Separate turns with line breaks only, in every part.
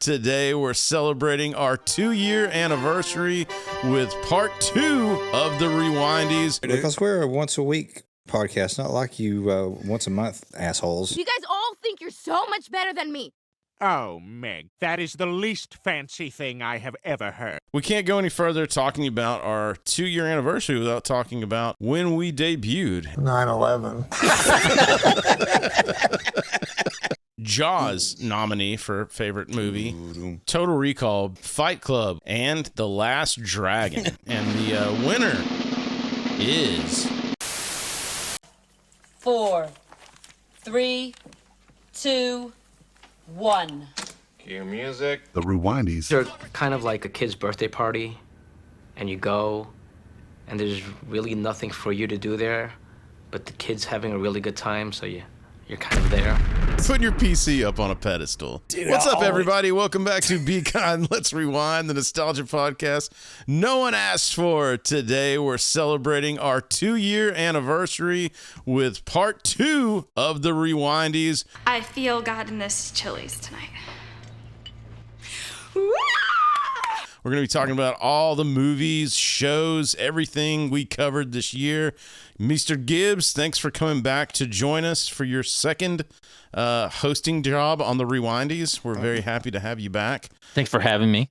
Today we're celebrating our 2-year anniversary with part 2 of the Rewindees.
Because we're a once a week podcast, not like you once a month assholes.
You guys all think you're so much better than me.
Oh, Meg, that is the least fancy thing I have ever heard.
We can't go any further talking about our 2-year anniversary without talking about when we debuted.
9/11.
Jaws nominee for favorite movie, Total Recall, Fight Club, and The Last Dragon. And the winner is
4, 3, 2, 1.
Cue music.
The Rewindees.
They're kind of like a kid's birthday party, and you go, and there's really nothing for you to do there, but the kid's having a really good time, so you're kind of there.
Putting your PC up on a pedestal. Dude, what's up, everybody? Welcome back to Be Kind, Let's Rewind, the nostalgia podcast no one asked for. Today we're celebrating our 2-year anniversary with part 2 of the Rewindees.
I feel God in this Chili's tonight.
We're going to be talking about all the movies, shows, everything we covered this year. Mr. Gibbs, thanks for coming back to join us for your second hosting job on the Rewindees. We're very happy to have you back.
Thanks for having me.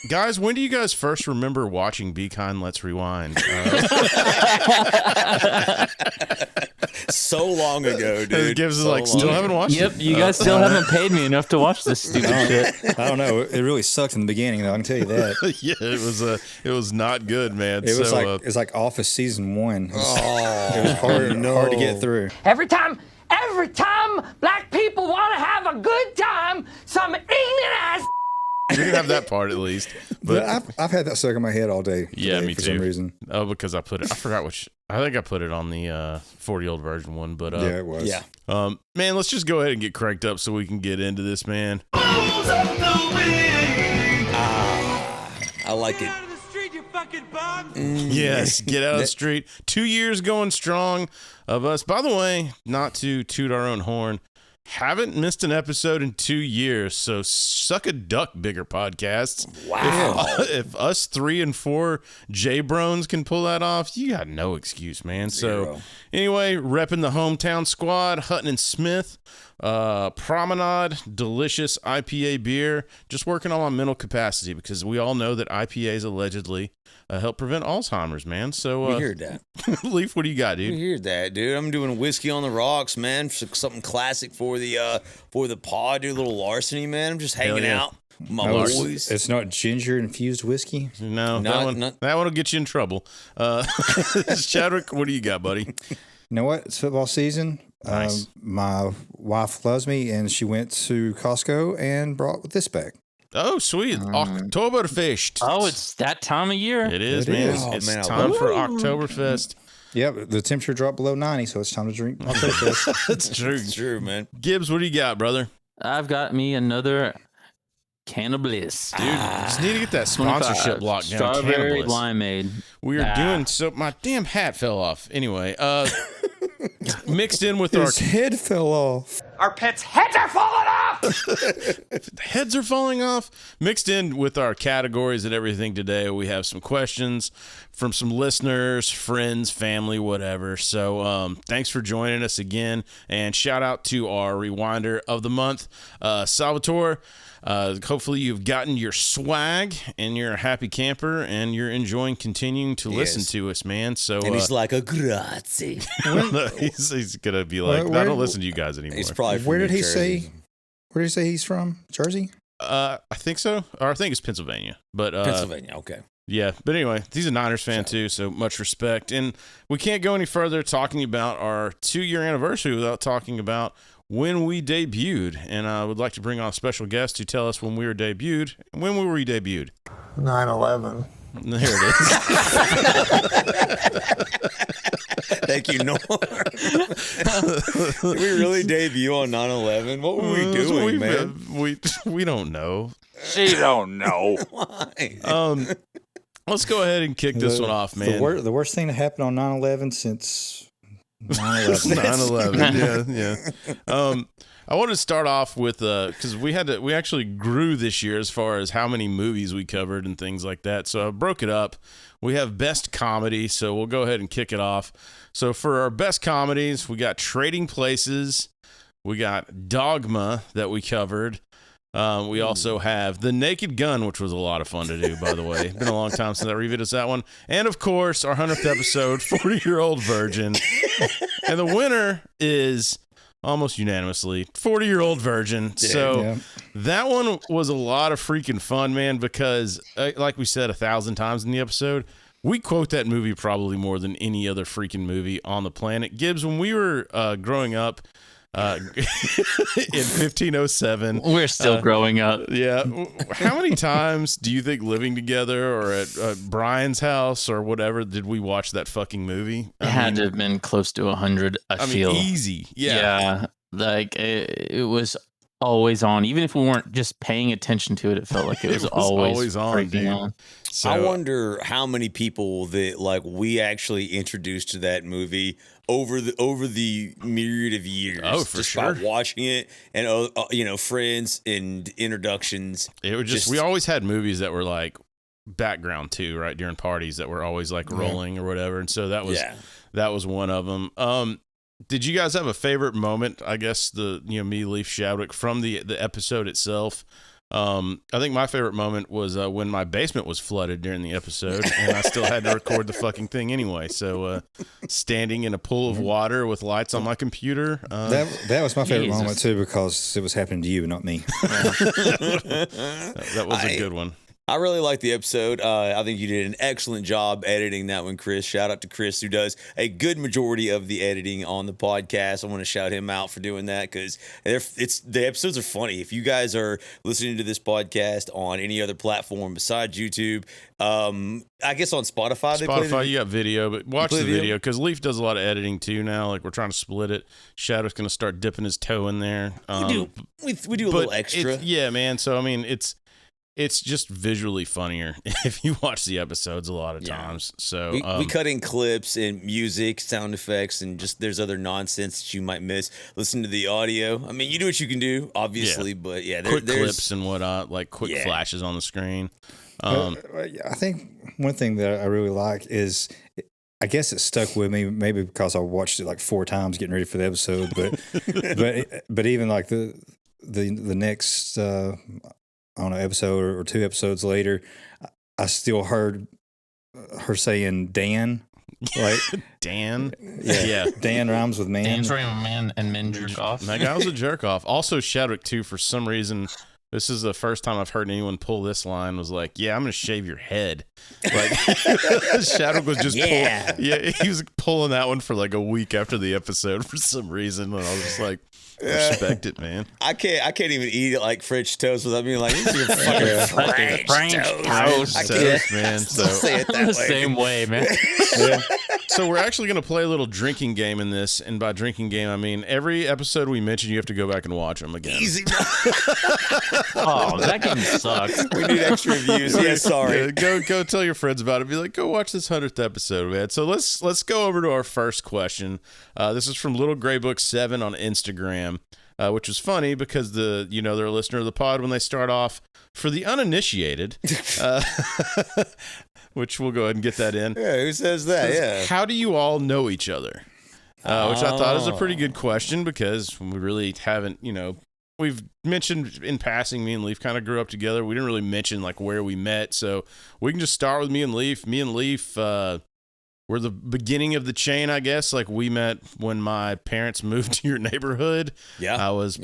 Guys, when do you guys first remember watching Be Kind, Let's Rewind?
So long ago, dude.
Gibbs is like, still haven't watched it.
Yep, you guys still haven't paid me enough to watch this stupid shit.
I don't know. It really sucked in the beginning, though. I can tell you that.
Yeah, it was not good, man.
It was like Office season 1. It was hard to get through.
Every time black people want to have a good time, some ignorant ass.
You can have that part at least.
But I've had that stuck in my head all day.
Yeah, me
for
too.
some reason.
Oh, because I forgot which. I think I put it on the 40-year-old version one. But
yeah, it was.
Yeah.
Man, let's just go ahead and get cranked up so we can get into this, man.
I like it.
Yes, get out of the street. 2 years going strong of us. By the way, not to toot our own horn, haven't missed an episode in 2 years, so suck a duck, bigger podcasts.
Wow.
If us 3 and 4 J-Brones can pull that off, you got no excuse, man.
Zero.
So anyway, repping the hometown squad, Hutton and Smith, Promenade, delicious IPA beer, just working on my mental capacity because we all know that IPAs allegedly help prevent Alzheimer's, man. So
We heard that.
Leaf, what do you got, dude?
We heard that, dude. I'm doing whiskey on the rocks, man. Something classic for the pod, dude. A little larceny, man. I'm just hanging out. My boys.
It's not ginger infused whiskey.
No, that one will get you in trouble. Chadwick, what do you got, buddy?
You know what? It's football season.
Nice.
My wife loves me, and she went to Costco and brought this back.
Oh, sweet. Oktoberfest.
Oh, it's that time of year.
It is,
It
man.
is.
It's
man, I
time
love
for Oktoberfest.
Yeah, the temperature dropped below 90, so it's time to drink Oktoberfest.
That's true.
It's true, man.
Gibbs, what do you got, brother?
I've got me another Can of Bliss.
Dude, just need to get that sponsorship locked down.
Strawberry
Cannabis.
limeade.
We are doing so. My damn hat fell off. Anyway, mixed in with
His head fell off.
Our pets' heads are falling off!
heads are falling off. Mixed in with our categories and everything today, we have some questions from some listeners, friends, family, whatever. So thanks for joining us again, and shout out to our rewinder of the month, Salvatore. Hopefully you've gotten your swag and you're a happy camper and you're enjoying continuing to listen to us, man. So
And he's like a grazie.
he's gonna be like, I don't listen to you guys anymore.
He's probably from
Where did
New
he
Jersey.
say? Where did he say he's from? Jersey?
I think so, or I think it's Pennsylvania. But
Pennsylvania, okay.
yeah. But anyway, he's a Niners fan too, so much respect. And we can't go any further talking about our 2-year anniversary without talking about when we debuted. And I would like to bring on a special guest to tell us when we were debuted. When were we debuted?
9/11.
There it is.
Thank you, Norm. Did we really debut on 9/11? What were we doing, man?
We don't know.
She don't know.
Why?
Let's go ahead and kick this one off, man.
The worst thing to happen on 9/11 since 9/11.
9/11. Yeah. I want to start off with because we actually grew this year as far as how many movies we covered and things like that. So I broke it up. We have best comedy, so we'll go ahead and kick it off. So for our best comedies, we got Trading Places, we got Dogma that we covered. We also have The Naked Gun, which was a lot of fun to do, by the way. It's been a long time since I revisited that one. And, of course, our 100th episode, 40-Year-Old Virgin. And the winner is almost unanimously 40-Year-Old Virgin. So that one was a lot of freaking fun, man, because, like we said 1,000 times in the episode, we quote that movie probably more than any other freaking movie on the planet. Gibbs, when we were growing up, in 1507
we're still growing up.
Yeah. How many times do you think living together or at Brian's house or whatever did we watch that fucking movie?
It had to have been close to 100. I feel
easy.
Yeah. Like it was always on. Even if we weren't just paying attention to it, it felt like it was always on, dude. On.
So,
I wonder how many people that like we actually introduced to that movie over the myriad of years.
Oh, for
just
sure.
by watching it and friends and introductions.
It was just we always had movies that were like background too, right, during parties that were always like rolling or whatever, and so that was one of them. Did you guys have a favorite moment? I guess me, Leaf, Shadwick from the episode itself. I think my favorite moment was when my basement was flooded during the episode, and I still had to record the fucking thing anyway. So, standing in a pool of water with lights on my computer.
That was my favorite moment too, because it was happening to you, not me.
That was a good one.
I really liked the episode. I think you did an excellent job editing that one, Chris. Shout out to Chris, who does a good majority of the editing on the podcast. I want to shout him out for doing that because the episodes are funny. If you guys are listening to this podcast on any other platform besides YouTube, I guess on Spotify.
Spotify, you got video, but watch the video because Leaf does a lot of editing too now. Like we're trying to split it. Shadow's going to start dipping his toe in there.
We do a little extra.
Yeah, man. So I mean, it's just visually funnier if you watch the episodes a lot of times. So
we cut in clips and music, sound effects, and just there's other nonsense that you might miss. Listen to the audio. I mean, you do what you can do, obviously, but
quick clips and whatnot, like quick flashes on the screen.
I think one thing that I really like is, I guess it stuck with me, maybe because I watched it like 4 times getting ready for the episode, but even like the next on an episode or 2 episodes later, I still heard her saying Dan. Like
Dan?
Yeah. Dan rhymes with man.
Dan's rhymes with man and men jerk off.
That guy was a jerk off. Also, Shadwick, too, for some reason, this is the first time I've heard anyone pull this line, was like, yeah, I'm going to shave your head. Like, Shadwick was just he was pulling that one for like a week after the episode for some reason, and I was just like, respect it, man.
I can't even eat it like French toast without being like, this is your fucking French toast,
man. So
say it that
I'm the
way.
same way, man.
So we're actually going to play a little drinking game in this, and by drinking game, I mean every episode we mention, you have to go back and watch them again.
Easy.
Oh, that game sucks.
We need extra views. Yeah, sorry.
Go tell your friends about it. Be like, go watch this 100th episode, man. So let's go over to our first question. This is from Little Gray Book 7 on Instagram, which was funny because they're a listener of the pod when they start off. For the uninitiated, which we'll go ahead and get that in.
Yeah, who says that? Yeah.
How do you all know each other? Which I thought is a pretty good question because we really haven't, we've mentioned in passing, me and Leaf kind of grew up together. We didn't really mention like where we met. So we can just start with me and Leaf. Me and Leaf were the beginning of the chain, I guess. Like we met when my parents moved to your neighborhood.
Yeah.
I was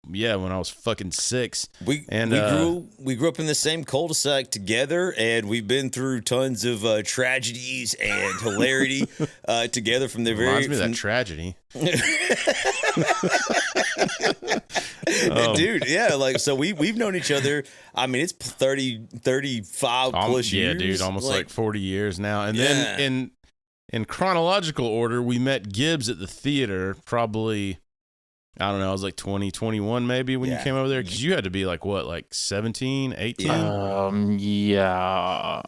when I was fucking 6.
We grew up in the same cul-de-sac together, and we've been through tons of tragedies and hilarity together from the
Reminds me of that tragedy.
Dude, yeah, like so we've known each other. I mean, it's 35 plus years.
Yeah, dude, almost like 40 years now. And then in chronological order, we met Gibbs at the theater probably, I don't know, I was like 20, 21 maybe when you came over there, because you had to be like, what, like 17, 18?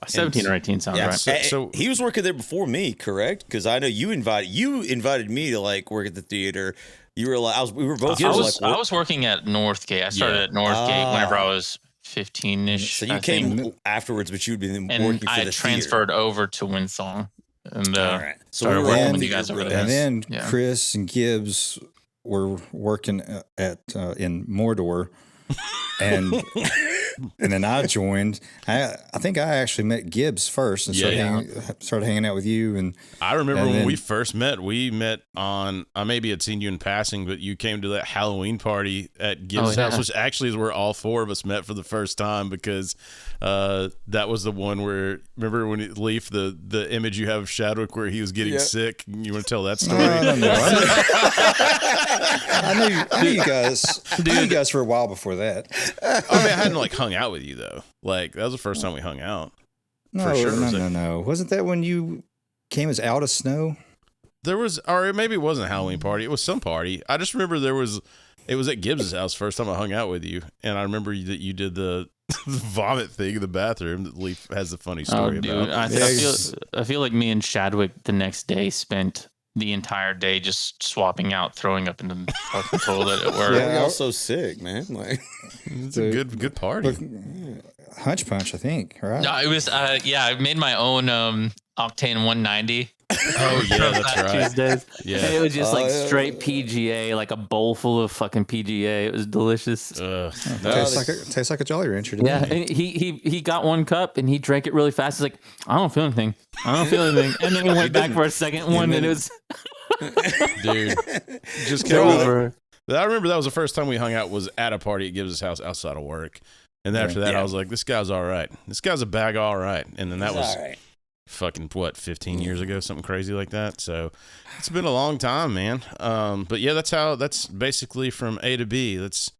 17 or 18 sounds right.
So he was working there before me, correct? Because I know you invited me to like work at the theater You were like, we were both.
I was working at Northgate. I started at Northgate whenever I was 15-ish.
So you came afterwards, but you'd been working for the
I transferred over to Winsong. And
all right. So
started
we
working
were
with you guys over there.
And then Chris and Gibbs were working at in Mordor, and then I joined. I think I actually met Gibbs first and started hanging out with you. And
I remember when we first met. We met on I maybe had seen you in passing, but you came to that Halloween party at Gibbs' house, which actually is where all four of us met for the first time, because that was the one where, remember when Leaf, the image you have of Shadwick where he was getting sick? You want to tell that story?
I don't know. I knew you guys. I knew you guys for a while before that.
I mean, I hadn't like hung out with you though. Like that was the first time we hung out.
No,
for sure.
No. Wasn't that when you came as Out of Snow?
There was, or maybe it wasn't a Halloween party. It was some party. I just remember it was at Gibbs' house first time I hung out with you, and I remember that you did the vomit thing in the bathroom that Leaf has a funny story about.
I feel like me and Shadwick the next day spent the entire day just swapping out, throwing up in the fucking toilet at work.
We're all so sick, man. Like
it's a good party.
Hunch Punch, I think, right?
No, it was I made my own Octane 190.
Oh yeah, that's right.
Tuesdays.
Yeah,
and it was just straight PGA, like a bowl full of fucking PGA. It was delicious.
Tastes like a Jolly Rancher.
Yeah, and he got one cup and he drank it really fast. He's like, I don't feel anything. And then he went back for a second one, and it was
dude, just kept over. I remember that was the first time we hung out was at a party at Gibbs' house outside of work, and then after that I was like, this guy's all right. This guy's a bag all right, and then that was. Fucking 15 years ago, something crazy like that. So it's been a long time, man. But yeah, that's basically from A to B. That's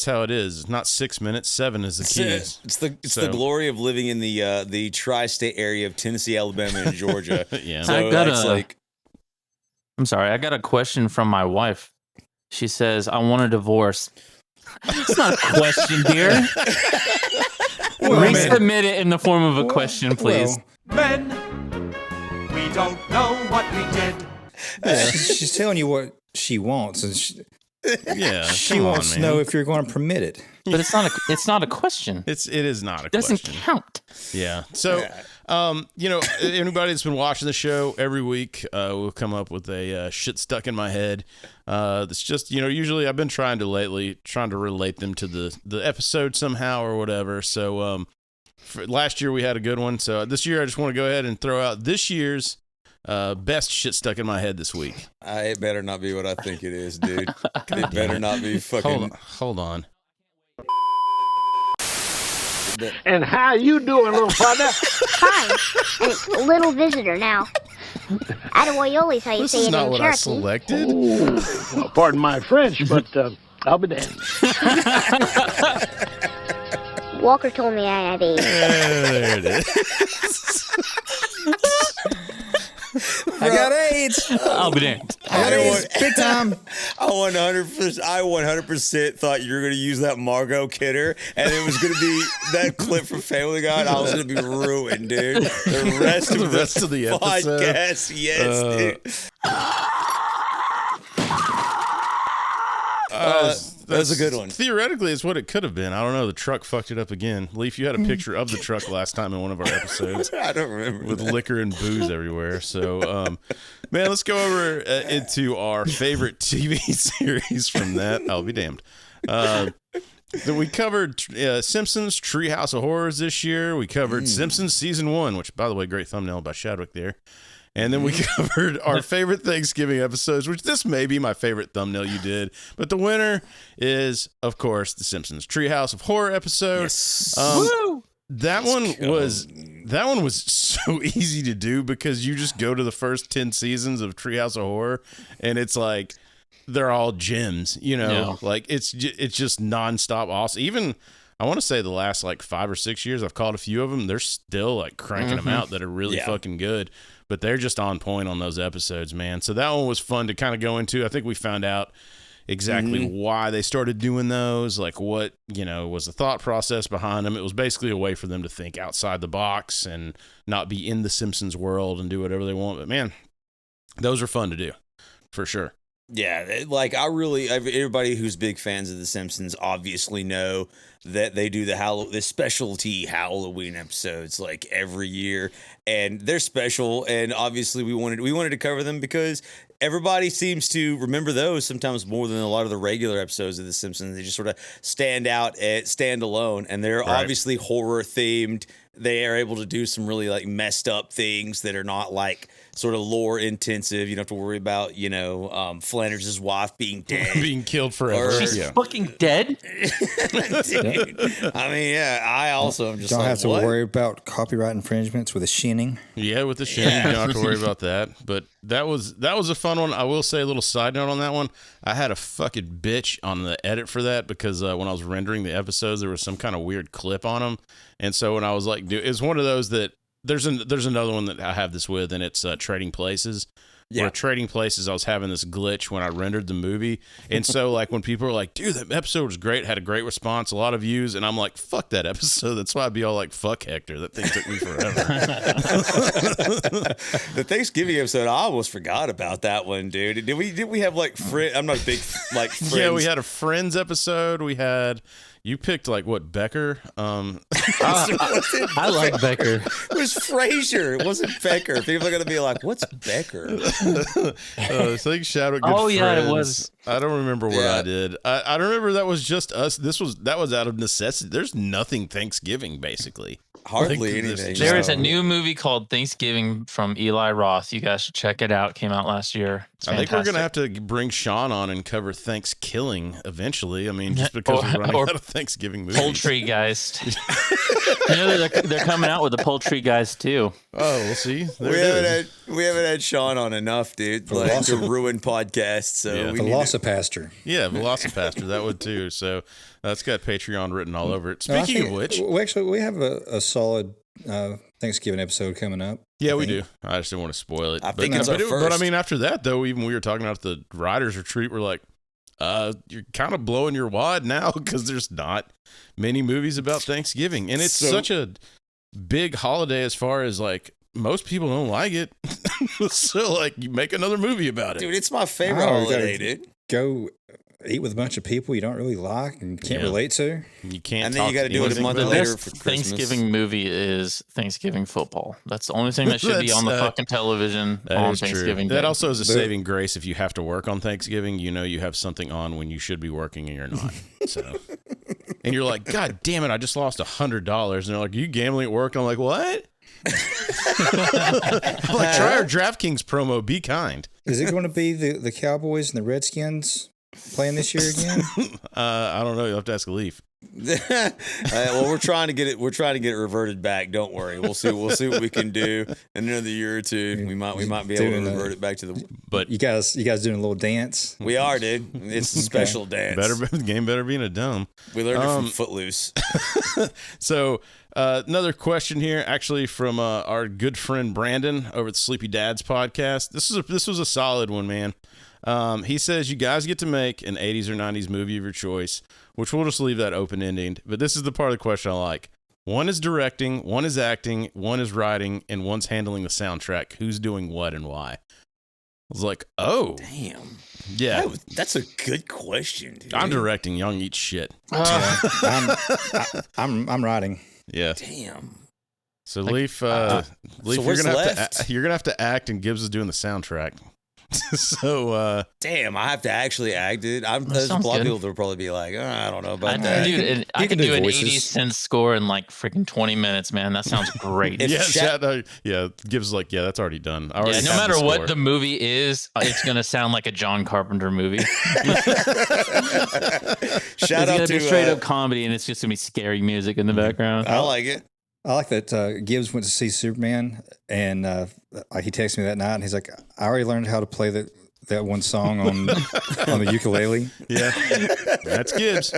how it is. It's not 6 minutes. 7 is the keys.
It's the glory of living in the tri-state area of Tennessee, Alabama, and Georgia.
Yeah.
So
I'm sorry. I got a question from my wife. She says, I want a divorce. It's not a question, dear. Resubmit it in the form of a question, please.
Men, we don't know what we did.
She's telling you what she wants, and she wants to know if you're going to permit it.
But it's not a question.
It is not a
question. Doesn't count.
Yeah. So, anybody that's been watching the show every week, will come up with a shit stuck in my head. That's just, usually I've been trying to relate them to the episode somehow or whatever. So, last year we had a good one, so this year I just want to go ahead and throw out this year's best shit stuck in my head this week.
It better not be what I think it is, dude. It better not be fucking.
Hold on.
And how you doing, little partner?
Fine. And little visitor now. Attaboyoli's how you say it in Cherokee.
This is not what I selected.
Ooh, well, pardon my French, but I'll be damned.
Walker told me I had AIDS.
There it is.
I got AIDS.
I'll be damned.
Big time.
I 100% thought you were going to use that Margot Kidder, and it was going to be that clip from Family Guy. And I was going to be ruined, dude. The rest of the
episode.
Podcast, yes, dude. That's a good one.
Theoretically, it's what it could have been. I don't know. The truck fucked it up again. Leaf, you had a picture of the truck last time in one of our episodes.
I don't remember.
With liquor and booze everywhere. So, man, let's go over into our favorite TV series from that. I'll be damned. We covered Simpsons Treehouse of Horrors this year. We covered Simpsons Season 1, which, by the way, great thumbnail by Shadwick there. And then we covered our favorite Thanksgiving episodes, which this may be my favorite thumbnail you did. But the winner is, of course, the Simpsons Treehouse of Horror episode.
Yes.
That one was so easy to do because you just go to the first 10 seasons of Treehouse of Horror, and it's like they're all gems, like it's just nonstop awesome. Even I want to say the last like 5 or 6 years, I've caught a few of them. They're still like cranking them out that are really fucking good. But they're just on point on those episodes, man. So that one was fun to kind of go into. I think we found out exactly why they started doing those, like what, was the thought process behind them. It was basically a way for them to think outside the box and not be in the Simpsons world and do whatever they want. But man, those are fun to do for sure.
Yeah, like everybody who's big fans of The Simpsons obviously know that they do the specialty Halloween episodes like every year, and they're special. And obviously, we wanted to cover them because everybody seems to remember those sometimes more than a lot of the regular episodes of The Simpsons. They just sort of stand alone, and they're obviously horror themed. They are able to do some really like messed up things that are not like sort of lore intensive. You don't have to worry about, Flanders' wife being dead.
Being killed forever.
She's fucking dead?
Dude. I mean, yeah, I also am just
don't
like,
have to
what?
worry about copyright infringements with a shinning.
Yeah, with the shinning, you don't have to worry about that. But that was a fun one. I will say a little side note on that one. I had a fucking bitch on the edit for that because when I was rendering the episodes, there was some kind of weird clip on them. And so when I was like, dude, it's one of those that there's another one that I have this with, and it's Trading Places. Yeah. Where Trading Places, I was having this glitch when I rendered the movie. And so, like, when people are like, dude, that episode was great, had a great response, a lot of views. And I'm like, fuck that episode. That's why I'd be all like, fuck Hector. That thing took me forever.
The Thanksgiving episode, I almost forgot about that one, dude. Did we have, like, I'm not a big, like, Friends.
Yeah, we had a Friends episode. We had... You picked like what, Becker?
I like Becker.
It was Frasier. It wasn't Becker. People are gonna be like, "What's Becker?"
I think Shadow.
It was.
I don't remember what I did. I don't remember that was just us. That was out of necessity. There's nothing Thanksgiving basically.
Hardly anything.
There is a new movie called Thanksgiving from Eli Roth. You guys should check it out. Came out last year.
I think we're going to have to bring Sean on and cover Thanksgiving eventually. I mean, just because we're running out of Thanksgiving movies.
Poltergeist. They're coming out with the Poltergeist too.
Oh, we'll see.
We haven't had Sean on enough, dude. Like to ruin podcasts. So
yeah.
Velocipaster.
Yeah, Velocipaster. That would too. So that's got Patreon written all over it. Speaking of which,
we have a solid Thanksgiving episode coming up.
Yeah, we do. I just didn't want to spoil it.
I think it's our first.
But I mean, after that though, even we were talking about the writers' retreat, we're like, you're kind of blowing your wad now because there's not many movies about Thanksgiving, and it's such a big holiday as far as like most people don't like it. So like, you make another movie about it,
dude. It's my favorite holiday, dude.
Go eat with a bunch of people you don't really like and can't relate to.
You can't.
And then you got to do it a month later for Christmas.
Thanksgiving movie is Thanksgiving football. That's the only thing that should be on the fucking television on Thanksgiving Day.
That also is a saving grace if you have to work on Thanksgiving. You know, you have something on when you should be working and you're not. So, and you're like, God damn it, I just lost $100. And they're like, you gambling at work? And I'm like, what? I'm like, try our DraftKings promo. Be kind.
Is it going to be the Cowboys and the Redskins playing this year again?
I don't know. You'll have to ask Leaf.
Well, we're trying to get it reverted back. Don't worry. We'll see what we can do in another year or two. We might be able to revert it back to the.
But
you guys doing a little dance?
We are, dude. It's a special dance.
The game better be in a dome.
We learned it from Footloose.
So another question here, actually from our good friend Brandon over at the Sleepy Dads podcast. This was a solid one, man. He says you guys get to make an 80s or 90s movie of your choice, which we'll just leave that open-ended. But this is the part of the question I like. One is directing, one is acting, one is writing, and one's handling the soundtrack. Who's doing what and why? I was like, oh.
Damn.
Yeah.
That's a good question, dude.
I'm directing. Y'all eat shit.
I'm writing.
Yeah.
Damn.
So Leaf, Leaf, you're gonna have to act, and Gibbs is doing the soundtrack. So
damn, I have to actually act it. There's a lot of people that will probably be like, I don't know about that.
Dude, I can do an 80s synth score in like freaking 20 minutes, man. That sounds great.
Yeah, Gibbs is like, yeah, that's already done.
No matter what the movie is, it's gonna sound like a John Carpenter movie.
Shout out to
straight up comedy, and it's just gonna be scary music in the background.
I like it.
I like that Gibbs went to see Superman, and he texted me that night, and he's like, I already learned how to play that one song on the ukulele.
Yeah, that's Gibbs.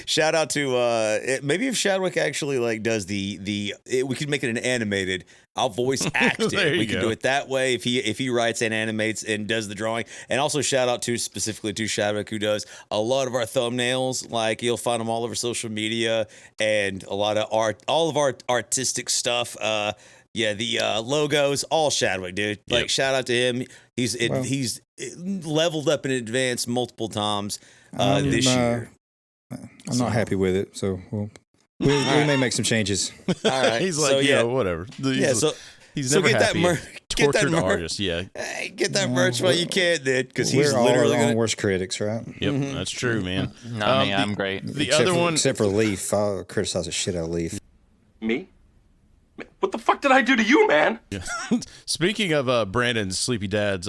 Shout out to maybe if Shadwick actually like does we could make it an animated. I'll voice act it. We can do it that way if he writes and animates and does the drawing. And also shout out to specifically to Shadwick, who does a lot of our thumbnails. Like you'll find them all over social media and a lot of art, all of our artistic stuff. The logos, all Shadwick, dude. Like shout out to him. He's leveled up in advance multiple times this year.
I'm not happy with it, so we may make some changes.
All right.
He's like, whatever. He's never
get
happy.
Get that
Tortured
merch.
artist, yeah.
Hey, get that merch while you can, then, because he's
We're
literally
all our own worst critics, right?
Yep, that's true, man.
Not me, I'm great.
Except for Leaf, I'll criticize the shit out of Leaf.
Me? What the fuck did I do to you, man?
Yeah. Speaking of Brandon's Sleepy Dads,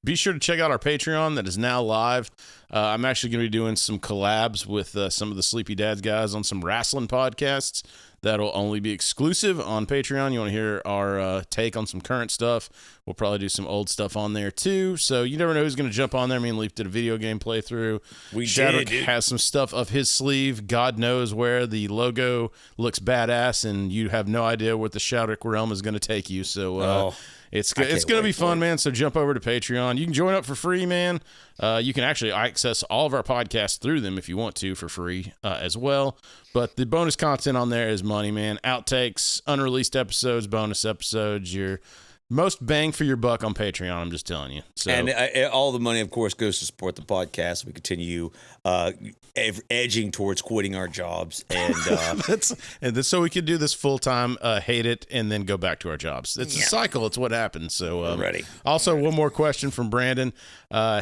be sure to check out our Patreon that is now live. I'm actually going to be doing some collabs with some of the Sleepy Dads guys on some wrestling podcasts that'll only be exclusive on Patreon. You want to hear our take on some current stuff. We'll probably do some old stuff on there too. So you never know who's going to jump on there. Me and Leaf did a video game playthrough. Shadwick has some stuff up his sleeve. God knows where. The logo looks badass, and you have no idea what the Shadwick realm is going to take you. So it's going to be fun, man. So jump over to Patreon. You can join up for free, man. You can actually access all of our podcasts through them if you want to for free as well. But the bonus content on there is money, man. Outtakes, unreleased episodes, bonus episodes. Your most bang for your buck on Patreon, I'm just telling you. So,
and all the money, of course, goes to support the podcast. We continue edging towards quitting our jobs, and
that's so we can do this full time, hate it, and then go back to our jobs. It's a cycle. It's what happens. So,
ready.
Also, one more question from Brandon.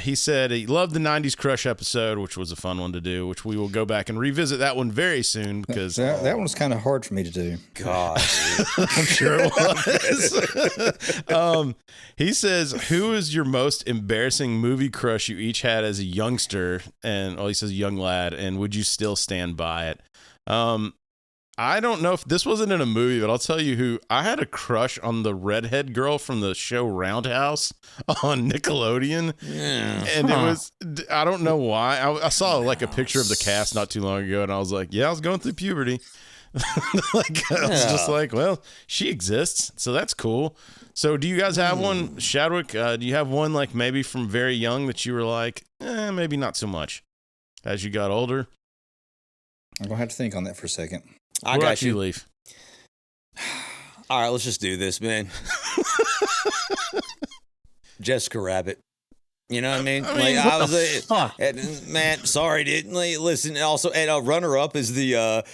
He said he loved the '90s Crush episode, which was a fun one to do. Which we will go back and revisit that one very soon because
that one was kind of hard for me to do.
God,
I'm sure it was. He says, "Who is your most embarrassing movie crush you each had as a youngster?" And he says, "Young lad." And would you still stand by it? I don't know if this wasn't in a movie, but I'll tell you who. I had a crush on the redhead girl from the show Roundhouse on Nickelodeon.
Yeah.
And it was, I don't know why. I saw like a picture of the cast not too long ago, and I was like, yeah, I was going through puberty. I was just like, well, she exists, so that's cool. So do you guys have one, Shadwick? Do you have one like maybe from very young that you were like, maybe not so much as you got older?
I'm going to have to think on that for a second.
I got you,
Leaf.
All right, let's just do this, man. Jessica Rabbit. You know what I mean? I was man, sorry, didn't listen. Also, and runner-up is the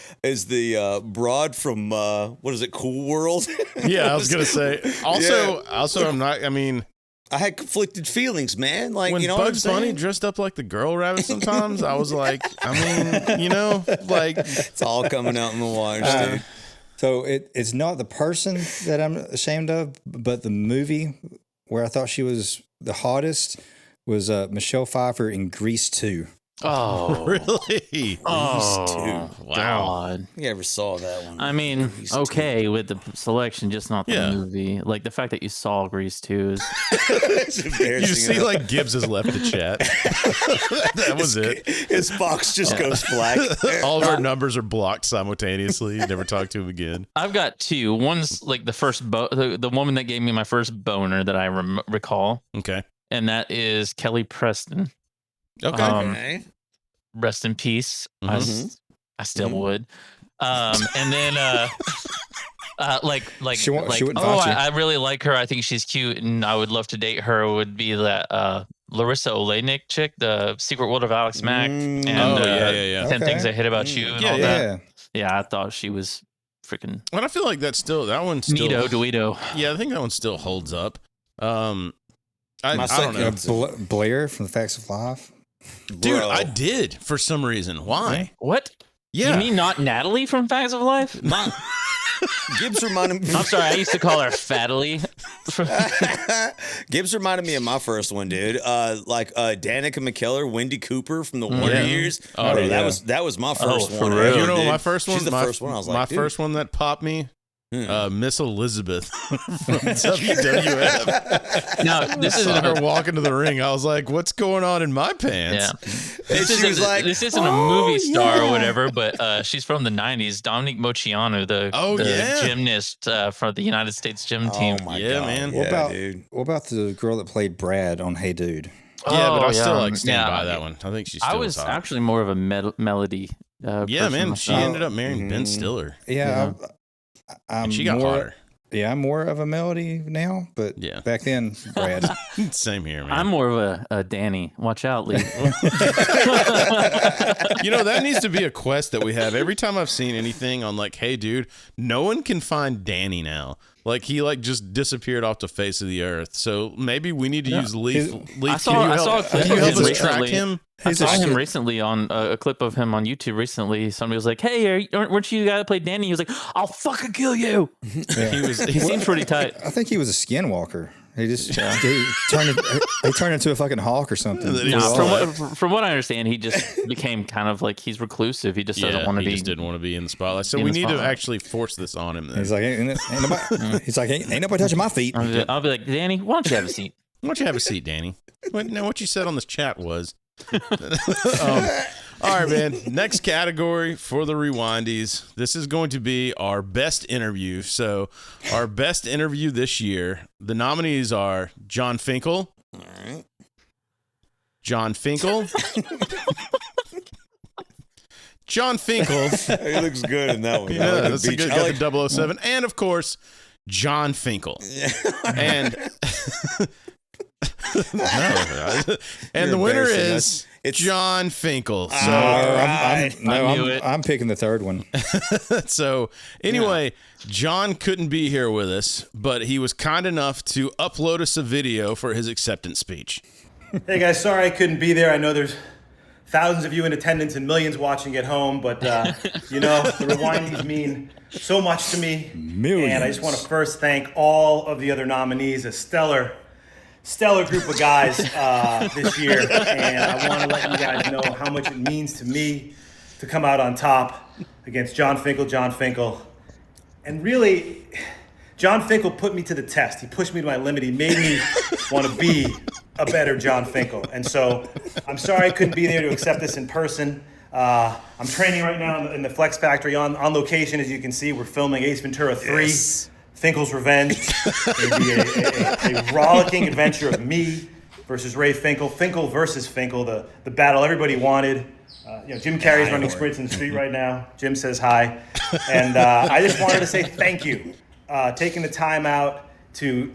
broad from what is it? Cool World.
Yeah, I was gonna say. Also, I'm not. I mean,
I had conflicted feelings, man. Like,
when
you know,
Bugs Bunny dressed up like the girl rabbit, sometimes I was like, I mean, you know, like
it's all coming out in the wash, dude.
So it's not the person that I'm ashamed of, but the movie where I thought she was the hottest was Michelle Pfeiffer in Grease 2.
Oh,
really?
Oh,
wow.
God.
You ever saw that one?
I mean, okay, with the selection, just not the movie. Like the fact that you saw Grease 2 is
it's embarrassing.
You see, like Gibbs has left the chat. That was it.
His box just goes black.
All of our numbers are blocked simultaneously. You never talk to him again.
I've got two. One's like the first the woman that gave me my first boner that I recall.
Okay.
And that is Kelly Preston.
Okay.
Rest in peace.
Mm-hmm.
I still would. And then
she wouldn't
I really like her. I think she's cute, and I would love to date her. Would be that Larissa Oleynik chick, the Secret World of Alex Mack, and 10 Things I Hate About You, and all that. Yeah, I thought she was freaking.
And I feel like that one still.
Neato.
Yeah, I think that one still holds up. I don't know.
Blair from The Facts of Life.
Dude, I did for some reason. Why?
What?
Yeah.
You mean not Natalie from Facts of Life?
Gibbs reminded me.
I'm sorry, I used to call her Fattily.
Gibbs reminded me of my first one, dude. Danica McKellar, Wendy Cooper from the Wonder Years.
Oh,
bro,
yeah.
that was my first one.
Real? You know,
dude.
my first one.
She's the first one. I was like,
my first one that popped me. Miss Elizabeth from WWF.
Now, this isn't
her walking to the ring. I was like, "What's going on in my pants?"
Yeah. This isn't a movie star or whatever, but she's from the '90s. Dominique Moceanu, the gymnast from the United States gym team.
Oh my God.
Man.
What about the girl that played Brad on Hey Dude?
Yeah, but I still stand by that one. I think she's.
I was actually more of a melody.
Yeah, man. She ended up marrying Ben Stiller.
Yeah.
And she got hotter.
I'm more of a Melody now, but back then, Brad.
Same here, man.
I'm more of a Danny. Watch out, Lee.
That needs to be a quest that we have. Every time I've seen anything on like, hey, dude, no one can find Danny now. Like he just disappeared off the face of the earth. So maybe we need to use Leaf.
I saw a clip of him
track him.
I saw him recently on a clip of him on YouTube recently. Somebody was like, "Hey, weren't you the guy that played Danny?" He was like, "I'll fucking kill you."
Yeah.
He seems pretty tight.
I think he was a skinwalker. He just he turned into a fucking hawk or something.
From what I understand, he just became kind of like he's reclusive. He just doesn't want to be.
He just didn't want to be in the spotlight. So we need to actually force this on him. Then.
He's like, ain't nobody touching my feet.
I'll be like, Danny, why don't you have a seat?
Why don't you have a seat, Danny? Now, what you said on this chat was. All right, man. Next category for the Rewindies. This is going to be our best interview. So, our best interview this year. The nominees are John Finkel.
All right.
John Finkel. John Finkel.
He looks good in that one.
Yeah, that's a good. Got the 007, and of course, John Finkel. And and the winner is John Finkel. So
I'm picking the third one.
So anyway, John couldn't be here with us, but he was kind enough to upload us a video for his acceptance speech.
Hey guys, sorry I couldn't be there. I know there's thousands of you in attendance and millions watching at home, but the Rewindies mean so much to me.
Millions.
And I just want to first thank all of the other nominees, a stellar group of guys this year, and I want to let you guys know how much it means to me to come out on top against John Finkel. And really, John Finkel put me to the test. He pushed me to my limit. He made me want to be a better John Finkel. And so I'm sorry I couldn't be there to accept this in person. I'm training right now in the Flex Factory on location. As you can see, we're filming Ace Ventura 3. Yes. Finkel's Revenge. It'll be a rollicking adventure of me versus Ray Finkel. Finkel versus Finkel, the battle everybody wanted. Jim Carrey's running sprints in the street right now. Jim says hi. And I just wanted to say thank you. Taking the time out to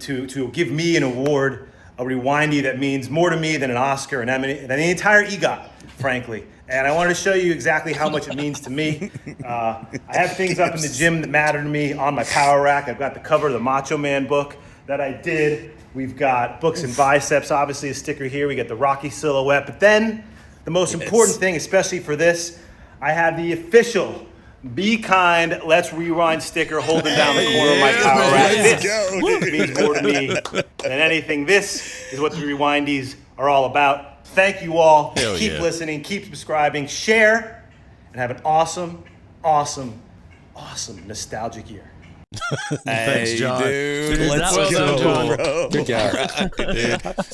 give me an award, a Rewindie that means more to me than an Oscar, than the entire EGOT, frankly. And I wanted to show you exactly how much it means to me. I have things up in the gym that matter to me on my power rack. I've got the cover of the Macho Man book that I did. We've got Books and Biceps, obviously a sticker here. We got the Rocky silhouette. But then the most important thing, especially for this, I have the official Be Kind, Let's Rewind sticker holding down the corner of my power rack. This means more to me than anything. This is what the Rewindies are all about. Thank you all. Keep listening, keep subscribing, share, and have an awesome, awesome, awesome nostalgic year.
Thanks, John.
Dude, let's go, bro.
Good guy.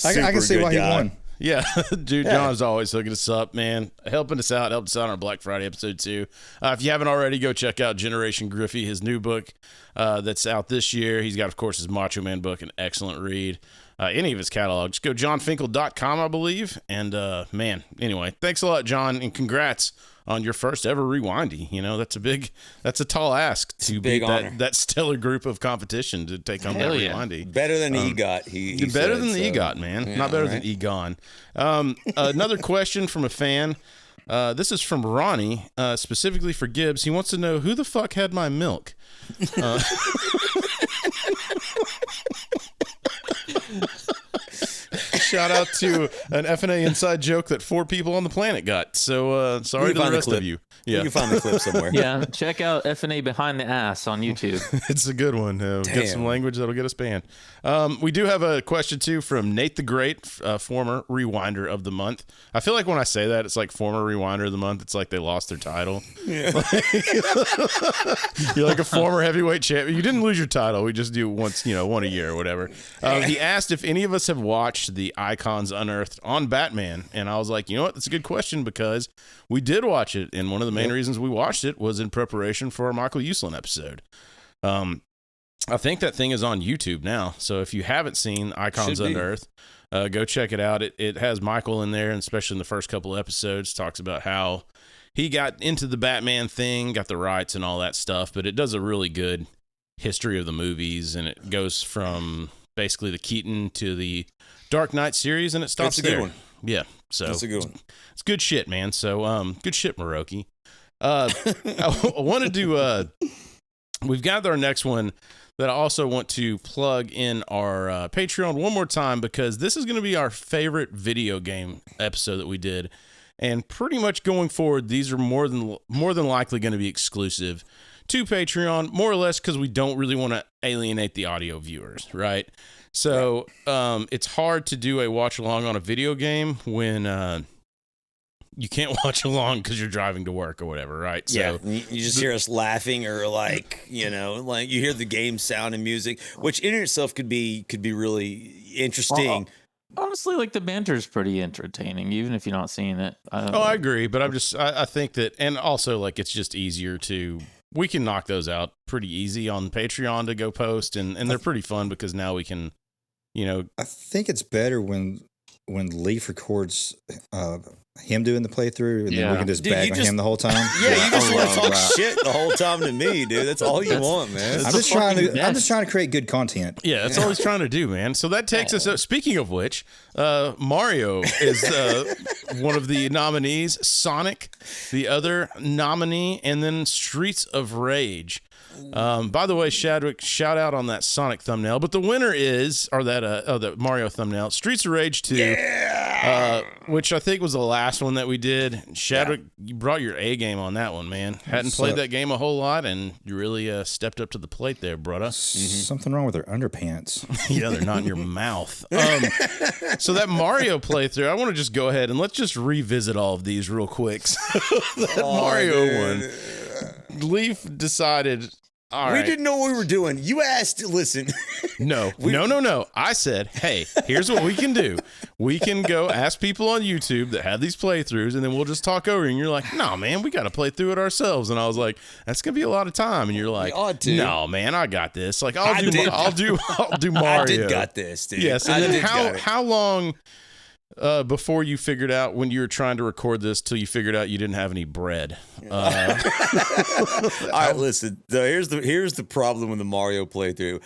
I can see why he won.
Yeah, dude, John's always hooking us up, man. Helped us out on our Black Friday episode, too. If you haven't already, go check out Generation Griffey, his new book that's out this year. He's got, of course, his Macho Man book, an excellent read. Any of his catalog. Just go johnfinkel.com, I believe. And, man, anyway, thanks a lot, John, and congrats on your first ever Rewindy. That's a tall ask to beat that stellar group of competition to take home that Rewindy.
Better than EGOT.
Better than the EGOT, man. Yeah, not better than Egon. Another question from a fan. This is from Ronnie, specifically for Gibbs. He wants to know, who the fuck had my milk? Shout out to an FNA inside joke that 4 people on the planet got. So sorry to the rest of you.
Yeah. You can find the clip somewhere.
Yeah, check out FNA Behind the Ass on YouTube.
It's a good one. Get some language that'll get us banned. We do have a question, too, from Nate the Great, former Rewinder of the Month. I feel like when I say that, it's like former Rewinder of the Month. It's like they lost their title. Yeah. You're like a former heavyweight champion. You didn't lose your title. We just do one a year or whatever. He asked if any of us have watched the Icons Unearthed on Batman. And I was like, you know what? That's a good question because we did watch it. And one of the main reasons we watched it was in preparation for our Michael Uslan episode. I think that thing is on YouTube now. So if you haven't seen Icons Unearthed, go check it out. It has Michael in there, and especially in the first couple episodes, talks about how he got into the Batman thing, got the rights and all that stuff. But it does a really good history of the movies, and it goes from basically the Keaton to the Dark Knight series, and it stops
That's a
there.
good one.
Yeah, so
That's a good one.
It's good shit, man. So good shit, Maroki. I wanted to we've got our next one that I also want to plug in our Patreon one more time, because this is going to be our favorite video game episode that we did. And pretty much going forward, these are more than likely going to be exclusive to Patreon, more or less because we don't really want to alienate the audio viewers, right? So it's hard to do a watch along on a video game when you can't watch along because you're driving to work or whatever, right?
Yeah,
So
you just hear us laughing, or like, you know, like you hear the game sound and music, which in itself could be really interesting.
Honestly, like the banter is pretty entertaining, even if you're not seeing it.
I agree, but I think that, and also like it's just easier we can knock those out pretty easy on Patreon to go post, and they're pretty fun because now we can, you know.
I think it's better when Leaf records him doing the playthrough, and then we can just bag on him the whole time.
Yeah, you just want to talk shit the whole time to me, dude. That's all you want, man.
I'm just trying to create good content.
Yeah, that's all he's trying to do, man. So that takes us. Speaking of which, Mario is one of the nominees. Sonic, the other nominee, and then Streets of Rage. By the way, Shadwick, shout out on that Sonic thumbnail. But the winner is, or that the Mario thumbnail, Streets of Rage 2, which I think was the last one that we did. Shadwick, you brought your A game on that one, man. Hadn't played that game a whole lot, and you really stepped up to the plate there, brother.
Something wrong with their underpants.
Yeah, they're not in your mouth. So that Mario playthrough, I want to just go ahead and let's just revisit all of these real quick. So that Mario one, Leaf decided.
We didn't know what we were doing. You asked, listen.
No. I said, hey, here's what we can do. We can go ask people on YouTube that have these playthroughs, and then we'll just talk over. And you're like, no, man, we got to play through it ourselves. And I was like, that's gonna be a lot of time. And you're like, no, man, I got this. Like, I'll do Mario.
I did got this, dude.
Yes. And then how long before you figured out, when you were trying to record this, till you figured out you didn't have any bread?
All right, listen. So here's the problem with the Mario playthrough.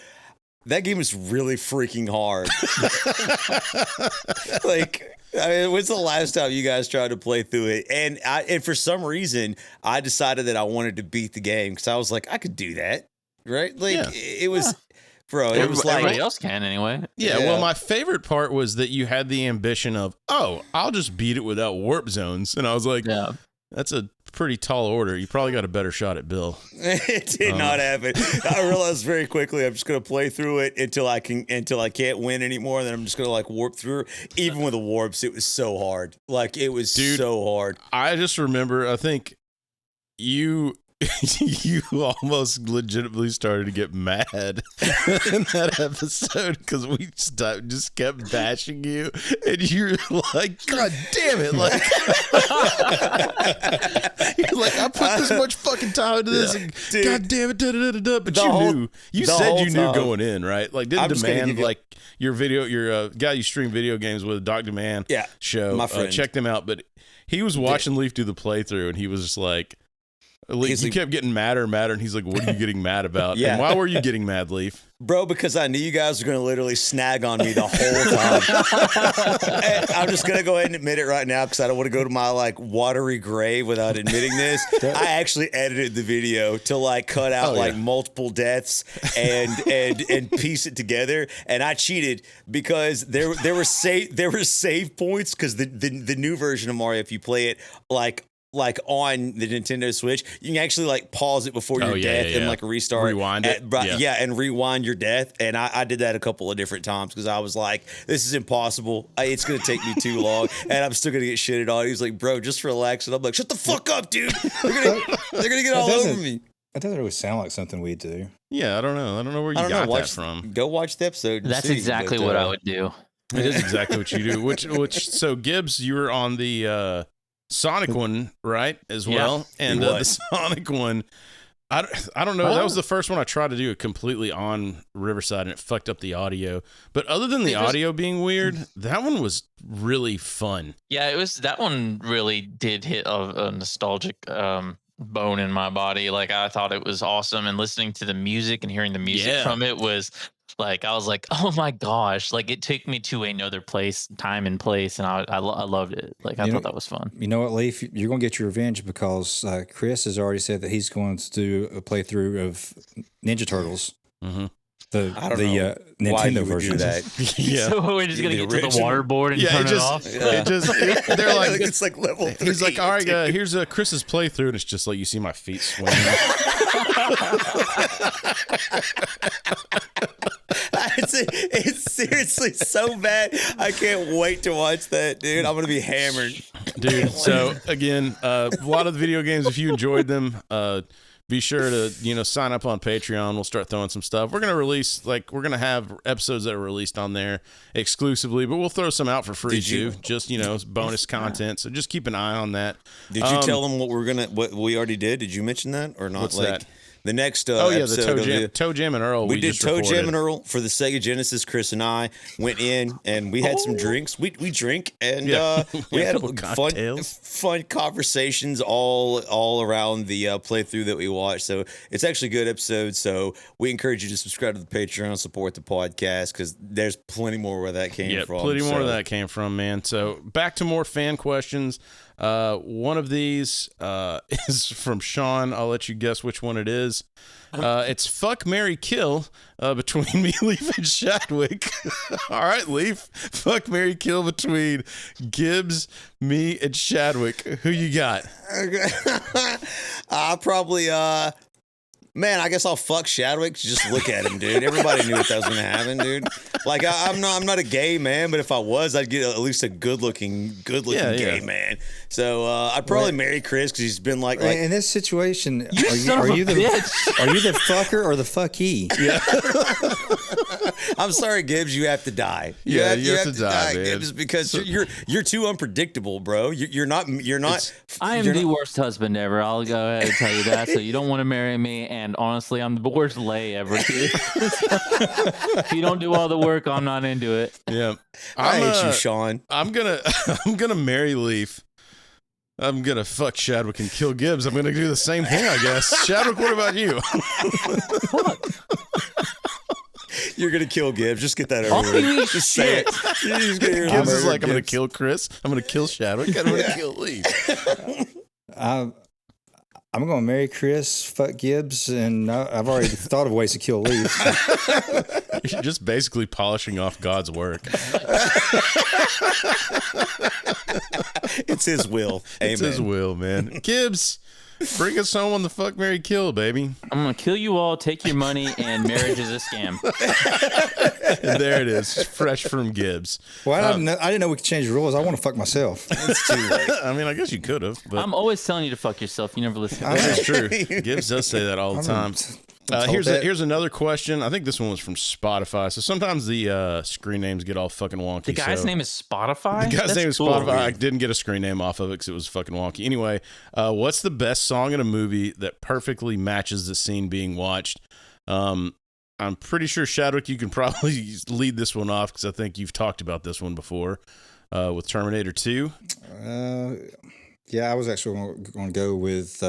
That game is really freaking hard. Like, I mean, when's the last time you guys tried to play through it? And for some reason, I decided that I wanted to beat the game because I was like, I could do that, right? Like, it was. Bro, it was like
everybody else can anyway.
Yeah, well, my favorite part was that you had the ambition of, I'll just beat it without warp zones. And I was like, that's a pretty tall order. You probably got a better shot at Bill.
It did not happen. I realized very quickly I'm just gonna play through it until I can't win anymore. And then I'm just gonna like warp through. Even with the warps, it was so hard. Like, it was so hard.
I just remember, I think you almost legitimately started to get mad in that episode because we just kept bashing you, and you're like, God damn it! Like, you're like, I put this much fucking time into this, and dude, God damn it! But you said you knew going in, right? Like, didn't Demand, like your guy you stream video games with, Dr. Man show,
my friend.
Check them out. But he was watching Leaf do the playthrough, and he was just like. You kept getting madder and madder, and he's like, what are you getting mad about?
Yeah.
And why were you getting mad, Leaf?
Bro, because I knew you guys were going to literally snag on me the whole time. And I'm just going to go ahead and admit it right now because I don't want to go to my like watery grave without admitting this. I actually edited the video to like cut out multiple deaths and piece it together. And I cheated because there were save points because the new version of Mario, if you play it like on the Nintendo Switch, you can actually like pause it before your death and like restart,
rewind it,
and rewind your death. And I did that a couple of different times because I was like, this is impossible. It's gonna take me too long, and I'm still gonna get shitted on. He's like, bro, just relax. And I'm like, shut the fuck up, dude. They're gonna get all over me.
That doesn't really sound like something we do.
Yeah, I don't know where you got that from.
Go watch the episode.
That's exactly what I would do.
It is exactly what you do. Which so Gibbs, you were on the Sonic one, right, as well? And the Sonic one, I don't know. That was the first one I tried to do it completely on Riverside, and it fucked up the audio. But other than the audio being weird, that one was really fun.
Yeah, that one really did hit a nostalgic
bone in my body. Like, I thought it was awesome, and listening to the music and hearing the music from it was like, I was like, oh my gosh, like it took me to another time and place, and I loved it. Like, I thought that was fun.
You know what, Leaf? You're going to get your revenge because Chris has already said that he's going to do a playthrough of Ninja Turtles.
Mm-hmm.
The
Nintendo
why you would
version.
do that.
Yeah. So we're just gonna get to the water board and turn it off.
They're like,
it's like level 3.
He's like, all right, here's Chris's playthrough, and it's just like you see my feet swing.
It's seriously so bad. I can't wait to watch that, dude. I'm gonna be hammered,
dude. So again, a lot of the video games, if you enjoyed them, be sure to sign up on Patreon. We'll start throwing some stuff. We're gonna have episodes that are released on there exclusively, but we'll throw some out for free too. Just bonus content. So just keep an eye on that.
Did you tell them what we already did? Did you mention that or not?
What's that?
The next
episode
the
Toe Jam and Earl.
We did
just
Toe Jam and Earl for the Sega Genesis. Chris and I went in and we had some drinks. We drink and we had fun conversations all around the playthrough that we watched. So it's actually a good episode. So we encourage you to subscribe to the Patreon, support the podcast because there's plenty more where that came from.
Plenty more where that came from, man. So back to more fan questions. One of these is from Sean. I'll let you guess which one it is. It's fuck, marry, kill between me, Leaf, and Shadwick. All right, Leaf. Fuck, marry, kill between Gibbs, me, and Shadwick. Who you got?
I'll probably man, I guess I'll fuck Shadwick. Just look at him, dude. Everybody knew that was gonna happen, dude. Like I'm not a gay man, but if I was, I'd get at least a good looking gay man. So I'd probably marry Chris because he's been like
in this situation. Are you the fucker or the fuckee?
Yeah. I'm sorry, Gibbs. You have to die.
You have to die, man.
Gibbs, because you're too unpredictable, bro. You're not.
I am the worst husband ever. I'll go ahead and tell you that. So you don't want to marry me. And honestly, I'm the worst lay ever. If you don't do all the work, I'm not into it.
Yeah,
I hate you, Sean.
I'm gonna marry Leaf. I'm gonna fuck Shadwick and kill Gibbs. I'm gonna do the same thing, I guess. Shadwick, what about you?
You're gonna kill Gibbs. Just get that over with. Just say it.
Gibbs is like, I'm gonna kill Chris. I'm gonna kill Shadwick. I'm gonna kill Leaf.
I'm going to marry Chris, fuck Gibbs, and I've already thought of ways to kill Leaf.
You're just basically polishing off God's work.
It's his will. Amen.
It's his will, man. Gibbs, bring us home on the fuck, marry, kill, baby.
I'm going to kill you all, take your money, and marriage is a scam.
And there it is, fresh from Gibbs.
Well, I didn't know we could change the rules. I want to fuck myself.
It's too late.
I mean, I guess you could have. But
I'm always telling you to fuck yourself. You never listen.
That's true. Gibbs does say that all the time. Here's another question. I think this one was from Spotify. So sometimes the screen names get all fucking wonky.
The guy's name is Spotify?
The guy's name is Spotify. I didn't get a screen name off of it because it was fucking wonky. Anyway, what's the best song in a movie that perfectly matches the scene being watched? I'm pretty sure, Shadwick, you can probably lead this one off because I think you've talked about this one before with Terminator 2.
Yeah, I was actually going to go with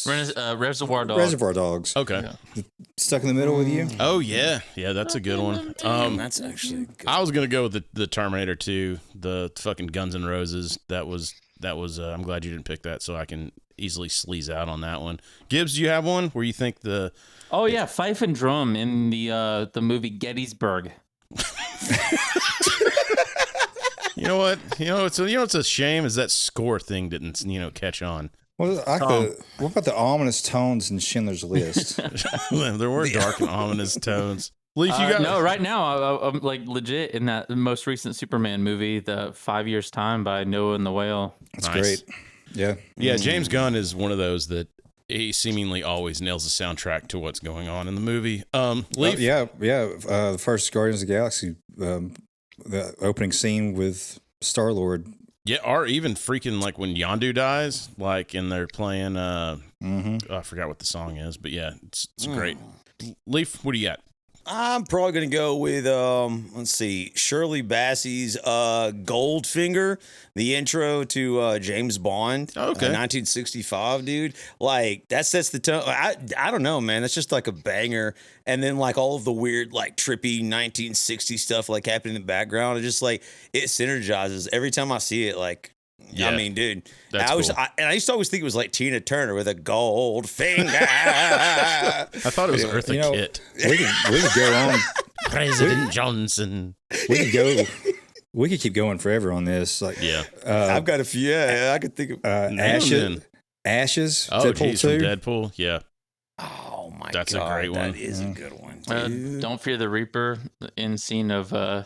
Reservoir Dogs.
Reservoir Dogs.
Okay.
Yeah. Stuck in the Middle with You.
Oh, yeah. Yeah, that's a good one.
That's actually good.
I was going to go with the Terminator 2, the fucking Guns N' Roses. That was. I'm glad you didn't pick that, so I can easily sleaze out on that one. Gibbs, do you have one where you think the...
Oh, yeah, Fife and Drum in the movie Gettysburg.
You know what? It's a shame is that score thing didn't catch on.
What about the ominous tones in Schindler's List?
There were dark and ominous tones. Leaf, you got
no. Right now, I'm like legit in that most recent Superman movie, the 5 Years Time by Noah and the Whale.
That's great. Yeah.
James Gunn is one of those that he seemingly always nails the soundtrack to what's going on in the movie. Leaf,
the first Guardians of the Galaxy, the opening scene with Star-Lord.
Yeah, or even freaking like when Yondu dies, like and they're playing. I forgot what the song is, but yeah, it's great. Leaf, what do you got?
I'm probably gonna go with let's see, Shirley Bassey's Goldfinger, the intro to James Bond.
Okay.
1965, dude. Like that sets the tone. I don't know, man. That's just like a banger. And then like all of the weird, like trippy 1960 stuff like happening in the background. It just like it synergizes every time I see it. Like.
Yeah,
I mean, dude,
that's
cool. I used to always think it was like Tina Turner with a gold finger. I
thought it was Eartha Kitt.
We could go on.
President Johnson.
We could keep going forever on this. Like,
I've got a few. Yeah, I could think of
Ashes.
Oh,
Deadpool
geez,
2.
from Deadpool. Yeah.
Oh my
That's
God,
a great one.
That is a good one. Dude.
Don't Fear the Reaper in scene of the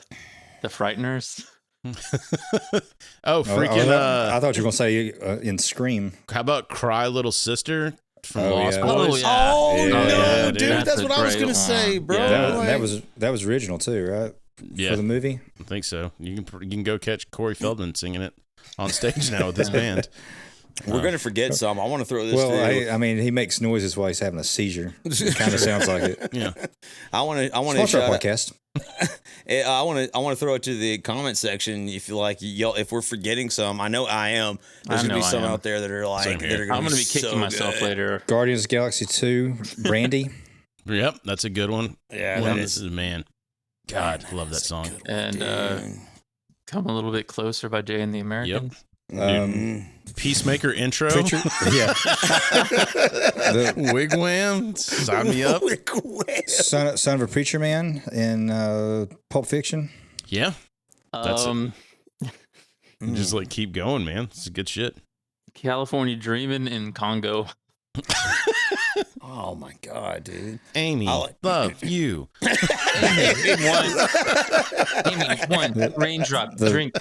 Frighteners.
Freaking!
I thought you were gonna say in Scream.
How about Cry Little Sister from Lost
yeah.
Boys?
No, dude, that's what I was gonna
one.
say, bro.
Yeah, that was original too, right?
Yeah,
for the movie.
I think so. You can go catch Corey Feldman singing it on stage now with his band.
We're gonna forget some. I want to throw this.
Well,
too.
I mean, he makes noises while he's having a seizure. It kind of sounds like it.
Yeah.
I want to.
Sponsor our podcast.
I want to throw it to the comment section. If you like, if we're forgetting some, I know I am. There's gonna be some out there that are like that are
I'm gonna be kicking myself later.
Guardians of the Galaxy 2, Brandy.
Yep, that's a good one.
Yeah,
this is man. God, I love that song.
And Come a Little Bit Closer by Jay and the American.
Yep. Peacemaker intro.
Yeah.
Wigwam. Sign me up.
Son of a Preacher Man in Pulp Fiction.
Yeah. That's just like keep going, man. It's good shit.
California Dreamin' in Congo.
Oh my God, dude.
Amy, love you.
Amy, one raindrop drink.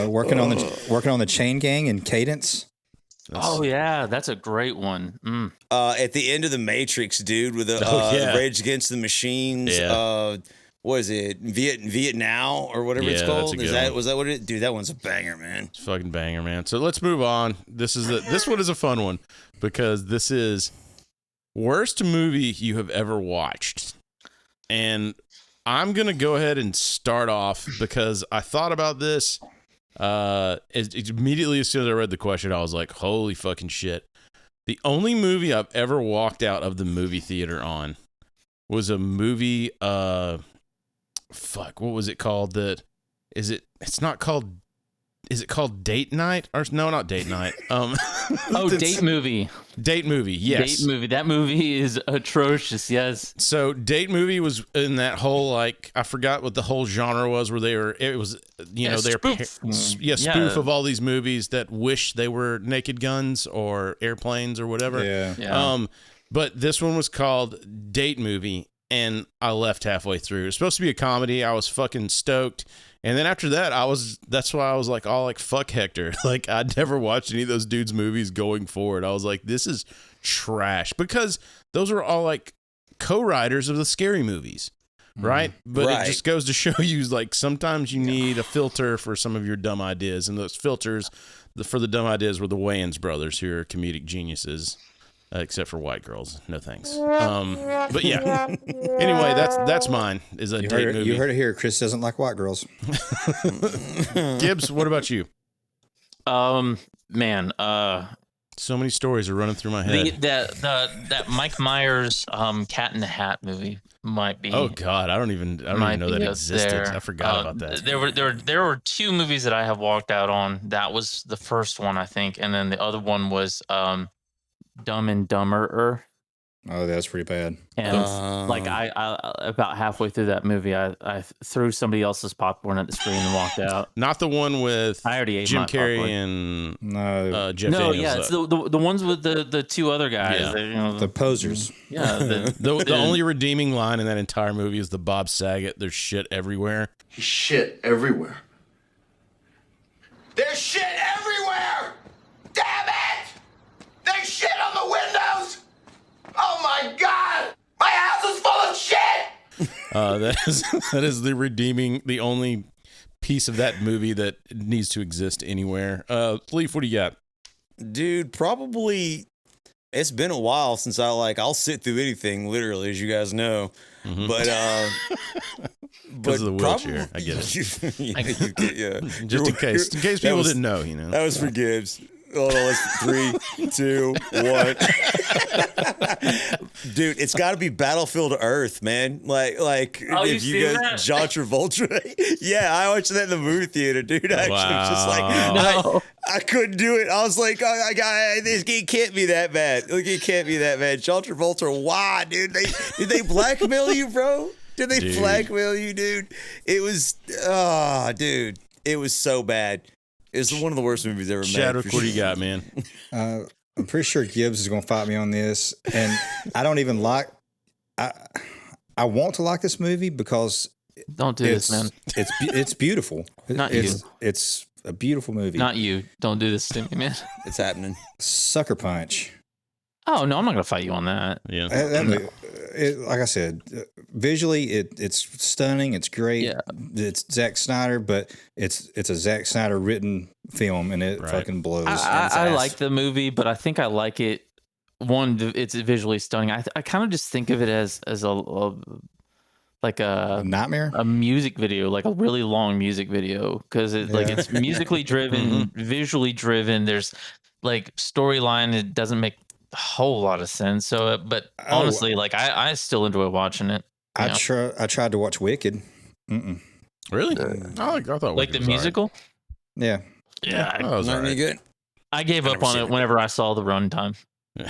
Working on the Chain Gang in Cadence.
Oh yeah, that's a great one.
At the end of the Matrix, dude, with the Rage Against the Machines. What is it? Vietnam or whatever it's called. Was that what it? Dude, that one's a banger, man.
It's a fucking banger, man. So let's move on. This one is a fun one because this is worst movie you have ever watched, and I'm gonna go ahead and start off because I thought about this. Immediately as soon as I read the question, I was like, "Holy fucking shit!" The only movie I've ever walked out of the movie theater on was a movie. What was it called? Is it called Date Night? Or no, not Date Night.
Date Movie.
Date Movie, yes.
Date Movie. That movie is atrocious, yes.
So Date Movie was in that whole, like, I forgot what the whole genre was where spoof of all these movies that wish they were Naked Guns or Airplanes or whatever.
Yeah.
But this one was called Date Movie, and I left halfway through. It was supposed to be a comedy. I was fucking stoked. And then after that, that's why I was like, all like, fuck Hector. Like, I'd never watched any of those dudes' movies going forward. I was like, this is trash. Because those were all like co-writers of the scary movies, right? But it just goes to show you, like, sometimes you need a filter for some of your dumb ideas. And those filters for the dumb ideas were the Wayans brothers, who are comedic geniuses. Except for white girls, no thanks. But yeah. Anyway, that's mine. Is a date movie.
You heard it here. Chris doesn't like white girls.
Gibbs, what about you?
Man,
so many stories are running through my head.
That Mike Myers Cat in the Hat movie might be.
Oh God, I don't even know that existed.
There.
I forgot about that.
There were two movies that I have walked out on. That was the first one, I think, and then the other one was Dumb and Dumberer.
Oh, that's pretty bad.
And like I about halfway through that movie, I threw somebody else's popcorn at the screen and walked out.
Not the one with
I already ate
Jim
my
Carrey
popcorn.
and Jeff
no,
Daniels.
yeah, it's the ones with the two other guys.
Yeah.
The posers.
Yeah,
the only redeeming line in that entire movie is the Bob Saget. There's shit everywhere.
He's shit everywhere.
There's shit everywhere! Damn it! There's shit on the windows! Oh my God! My house is full of shit!
That is the only piece of that movie that needs to exist anywhere. Leaf, what do you got?
Dude, probably It's been a while since I'll sit through anything, literally, as you guys know.
Mm-hmm.
But
because of the wheelchair, I get it.
Yeah.
Just in case people didn't know,
That was for Gibbs. Hold on, let's 3, 2, 1. Dude, it's got to be Battlefield Earth, man. Like if you guys,
that?
John Travolta. Yeah, I watched that in the movie theater, dude. I actually was just like,
No.
I couldn't do it. I was like, it can't be that bad. Like, it can't be that bad. John Travolta, why, dude? Did they blackmail you, bro? Did they blackmail you, dude? It was, dude, it was so bad. It's one of the worst movies ever made.
Chadwick, what do you got, man?
I'm pretty sure Gibbs is going to fight me on this, and I don't even like. I want to like this movie because
don't do this, man.
It's beautiful.
Not you.
It's a beautiful movie.
Not you. Don't do this to me, man.
It's happening.
Sucker Punch.
Oh no, I'm not gonna fight you on that.
Yeah.
Like I said, visually it's stunning. It's great.
Yeah.
It's Zack Snyder, but it's a Zack Snyder written film, and it fucking blows.
I like the movie, but I think I like it. One, it's visually stunning. I kind of just think of it as a
nightmare,
a music video, like a really long music video, because it's musically driven, visually driven. There's like storyline. It doesn't make a whole lot of sense. So, but honestly, like I still enjoy watching it.
I tried to watch Wicked. Mm-mm.
Really? I thought
like the musical.
Right.
Yeah,
that was
not any good.
I gave up on it whenever I saw the runtime.
And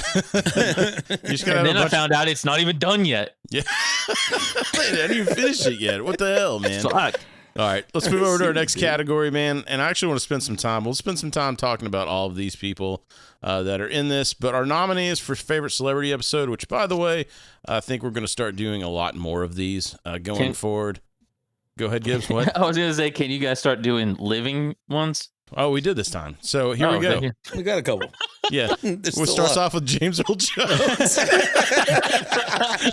then I found out it's not even done yet.
Yeah, I didn't even finish it yet. What the hell, man?
Fuck.
All right, let's move over to our next category, man. And I actually want to spend some time. We'll spend some time talking about all of these people that are in this. But our nominees for favorite celebrity episode, which, by the way, I think we're going to start doing a lot more of these going forward. Go ahead, Gibbs. What?
I was going to say, can you guys start doing living ones?
Oh, we did this time. So here we go.
We got a couple.
Yeah. We starts off with James Earl Jones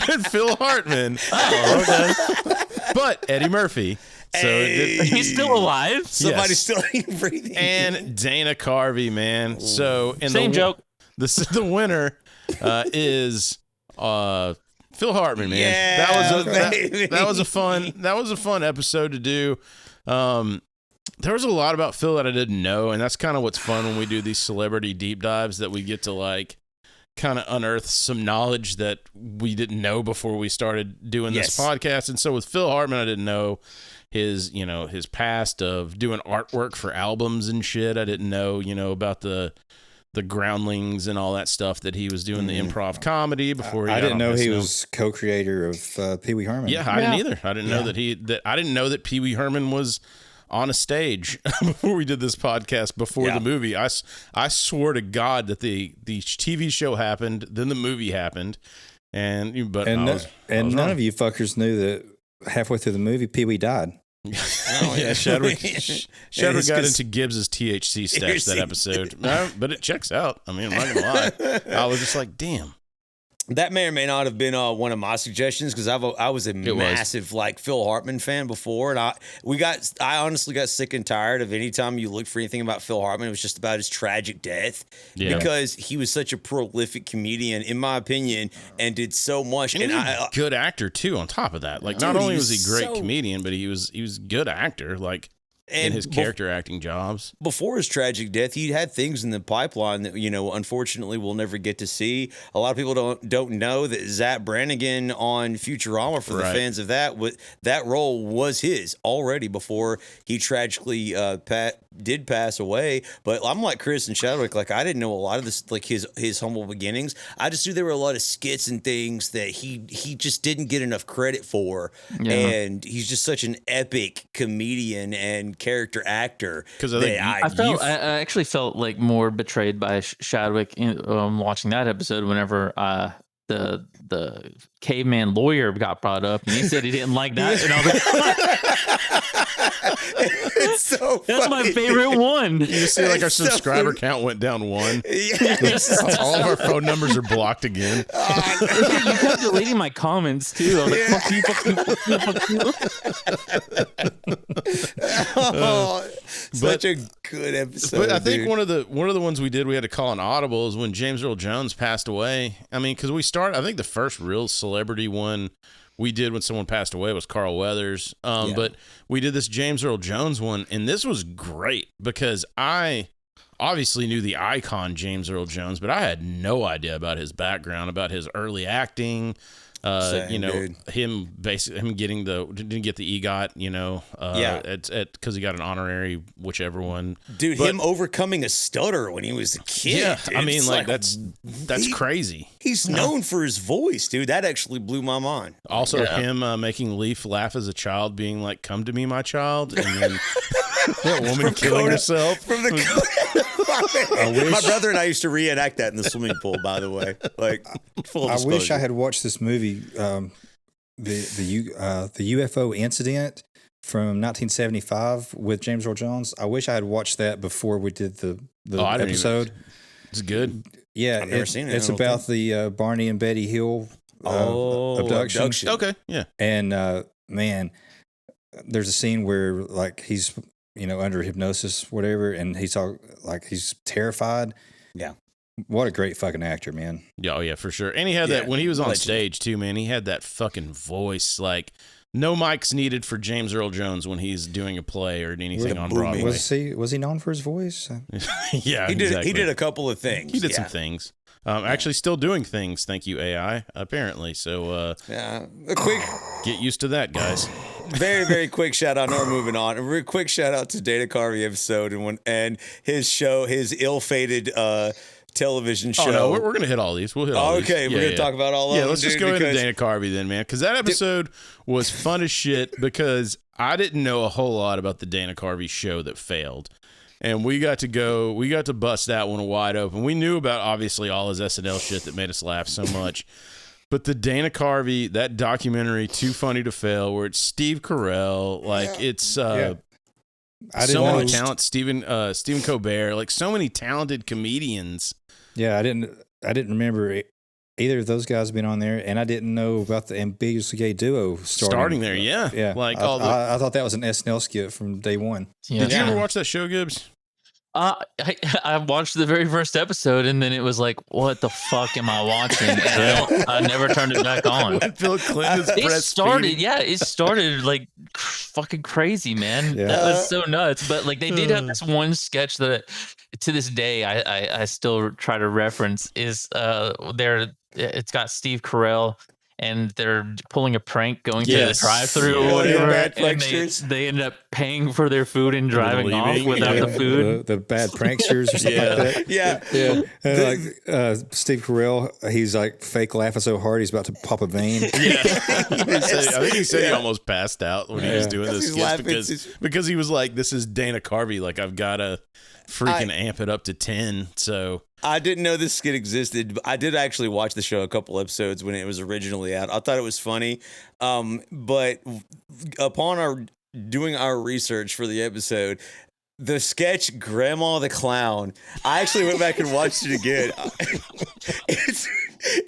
and Phil Hartman.
Oh, okay.
But Eddie Murphy. So
he's still alive.
Somebody's still breathing.
And Dana Carvey, man. So in
same joke.
The winner is Phil Hartman, man.
Yeah,
that was a fun episode to do. There was a lot about Phil that I didn't know, and that's kind of what's fun when we do these celebrity deep dives, that we get to like kind of unearth some knowledge that we didn't know before we started doing this podcast. And so with Phil Hartman, I didn't know his past of doing artwork for albums and shit. I didn't know, about the Groundlings and all that stuff that he was doing, the improv comedy before.
I didn't know he was co-creator of Pee Wee Herman.
Yeah, I didn't either. I didn't know that I didn't know that Pee Wee Herman was on a stage before we did this podcast, before the movie. I swore to God that the TV show happened, then the movie happened, and none
of you fuckers knew that halfway through the movie, Pee Wee died.
Chadwick got into Gibbs's THC stash that episode. No, but it checks out. I mean, I'm not gonna lie. I was just like, damn.
That may or may not have been one of my suggestions, because I was a massive like Phil Hartman fan before, and I honestly got sick and tired of any time you looked for anything about Phil Hartman, it was just about his tragic death, because he was such a prolific comedian, in my opinion, and did so much.
And he was a good actor too. On top of that, like not only was he a great comedian, but he was a good actor. Like. And in his character acting jobs.
Before his tragic death, he had things in the pipeline that, unfortunately we'll never get to see. A lot of people don't know that Zach Brannigan on Futurama, for the fans of that role was his already before he tragically did pass away. But I'm like Chris and Chadwick, like I didn't know a lot of this, like his humble beginnings. I just knew there were a lot of skits and things that he just didn't get enough credit for. Yeah. And he's just such an epic comedian and character actor.
Because
I actually felt like more betrayed by Chadwick watching that episode whenever the caveman lawyer got brought up, and he said he didn't like that, and I was
It's so
That's my favorite one.
You just see like our subscriber count went down 1.
Yes.
All of our phone numbers are blocked again.
You kept deleting my comments too. I was like, fuck you.
Oh, such a good episode.
But I think
dude.
one of the ones we did, we had to call an audible, is when James Earl Jones passed away. I mean, because I think the first real celebrity one we did when someone passed away was Carl Weathers. But we did this James Earl Jones one, and this was great because I obviously knew the icon James Earl Jones, but I had no idea about his background, about his early acting.
Same, dude.
Him getting didn't get the EGOT, because he got an honorary, whichever one.
Dude, him overcoming a stutter when he was a kid.
Yeah,
dude.
I mean,
It's
that's crazy.
He's known for his voice, dude. That actually blew my mind.
Also, him making Leaf laugh as a child, being like, "Come to me, my child," and then that woman killing herself
from the. My brother and I used to reenact that in the swimming pool. By the way, like full disclosure.
I wish I had watched this movie, the UFO incident from 1975 with James Earl Jones. I wish I had watched that before we did the episode.
It's good.
Yeah,
I've never seen it.
It's about the Barney and Betty Hill abduction.
Okay, yeah.
And man, there's a scene where like he's under hypnosis, whatever, and he's terrified.
Yeah.
What a great fucking actor, man.
Yeah, oh yeah, for sure. And he had that when he was on stage too, man. He had that fucking voice. Like, no mics needed for James Earl Jones when he's doing a play or anything on Broadway.
Was he known for his voice?
Yeah,
he did.
exactly.
He did a couple of things.
He did some things. Actually, still doing things. Thank you, AI. Apparently, so
a quick
get used to that, guys.
Very, very quick shout out. Now we're moving on. A very quick shout out to Dana Carvey episode and his show, his ill-fated television show.
Oh, no, we're going to hit all these. We'll hit all these.
Okay, we're going to talk about all of them.
Yeah, let's just go into Dana Carvey then, man, because that episode was fun as shit because I didn't know a whole lot about the Dana Carvey show that failed. And we got to bust that one wide open. We knew about, obviously, all his SNL shit that made us laugh so much. But the Dana Carvey, that documentary, Too Funny to Fail, where it's Steve Carell, it's so many talent, Stephen Colbert, like so many talented comedians.
Yeah, I didn't remember either of those guys being on there, and I didn't know about the Ambiguously Gay duo starting there.
Yeah. Like
I thought that was an SNL skit from day one.
Yeah. Did you ever watch that show, Gibbs?
I watched the very first episode, and then it was like, what the fuck am I watching? And I never turned it back on.
Bill Clinton's
it started like fucking crazy, man.
Yeah.
That was so nuts. But like they did have this one sketch that to this day I still try to reference is it's got Steve Carell and they're pulling a prank going to the drive-thru or whatever, and they end up paying for their food and driving off without the food.
The bad pranksters or something like that.
Yeah.
And Steve Carell, he's like fake laughing so hard he's about to pop a vein.
Yeah. I think he said he almost passed out when he was doing this skit because he was like, this is Dana Carvey. Like, I've got to freaking amp it up to 10. So
I didn't know this skit existed, but I did actually watch the show a couple episodes when it was originally out. I thought it was funny. But upon doing our research for the episode, the sketch Grandma the Clown, I actually went back and watched it again.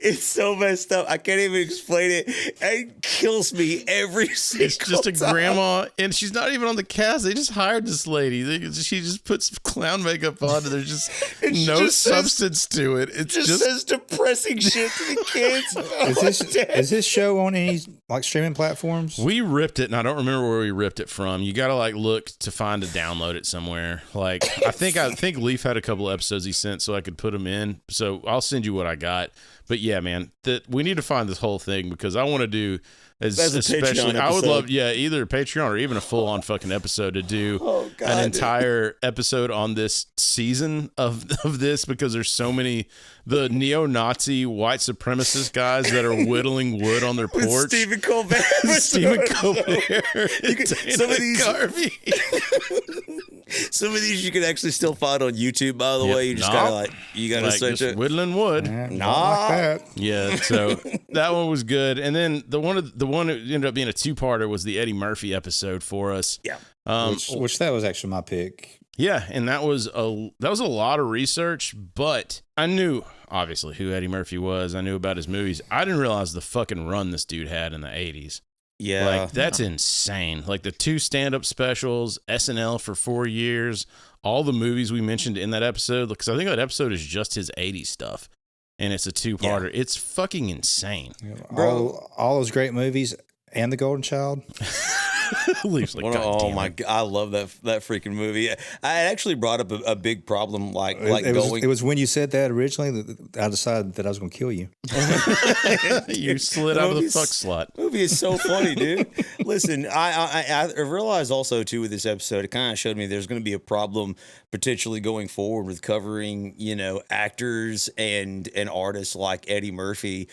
It's so messed up. I can't even explain it. It kills me every single time. It's
just a grandma, and she's not even on the cast. They just hired this lady. She just puts clown makeup on, and there's just no substance to it. It
just says depressing shit to the kids.
Is this show on any like streaming platforms?
We ripped it, and I don't remember where we ripped it from. You got to like look to find to download it somewhere. Like I think Leaf had a couple episodes he sent, so I could put them in. So I'll send you what I got. But yeah, man, we need to find this whole thing because I want to do especially. I would love, either a Patreon or even a full-on fucking episode to do an entire episode on this season of this because there's so many the neo-Nazi white supremacist guys that are whittling wood on their porch.
With Stephen Colbert.
Stephen Colbert.
Some of these. Some of these you can actually still find on YouTube, by the way. You just gotta search it.
Whittling wood.
Like that.
Yeah, so that one was good. And then the one that ended up being a two-parter was the Eddie Murphy episode for us.
Yeah.
Which that was actually my pick.
Yeah, and that was a lot of research, but I knew obviously who Eddie Murphy was. I knew about his movies. I didn't realize the fucking run this dude had in the 80s.
Yeah.
Like, that's insane. Like, the 2 stand-up specials, SNL for 4 years, all the movies we mentioned in that episode, because I think that episode is just his 80s stuff, and it's a two-parter. Yeah. It's fucking insane.
Bro. All those great movies and The Golden Child.
Oh my god, I love that freaking movie. I actually brought up a big problem
it was when you said that originally that I decided that I was going to kill you.
You slid out of the fuck slot.
Movie is so funny, dude. Listen, I realized also too with this episode, it kind of showed me there's going to be a problem potentially going forward with covering, actors and artists like Eddie Murphy,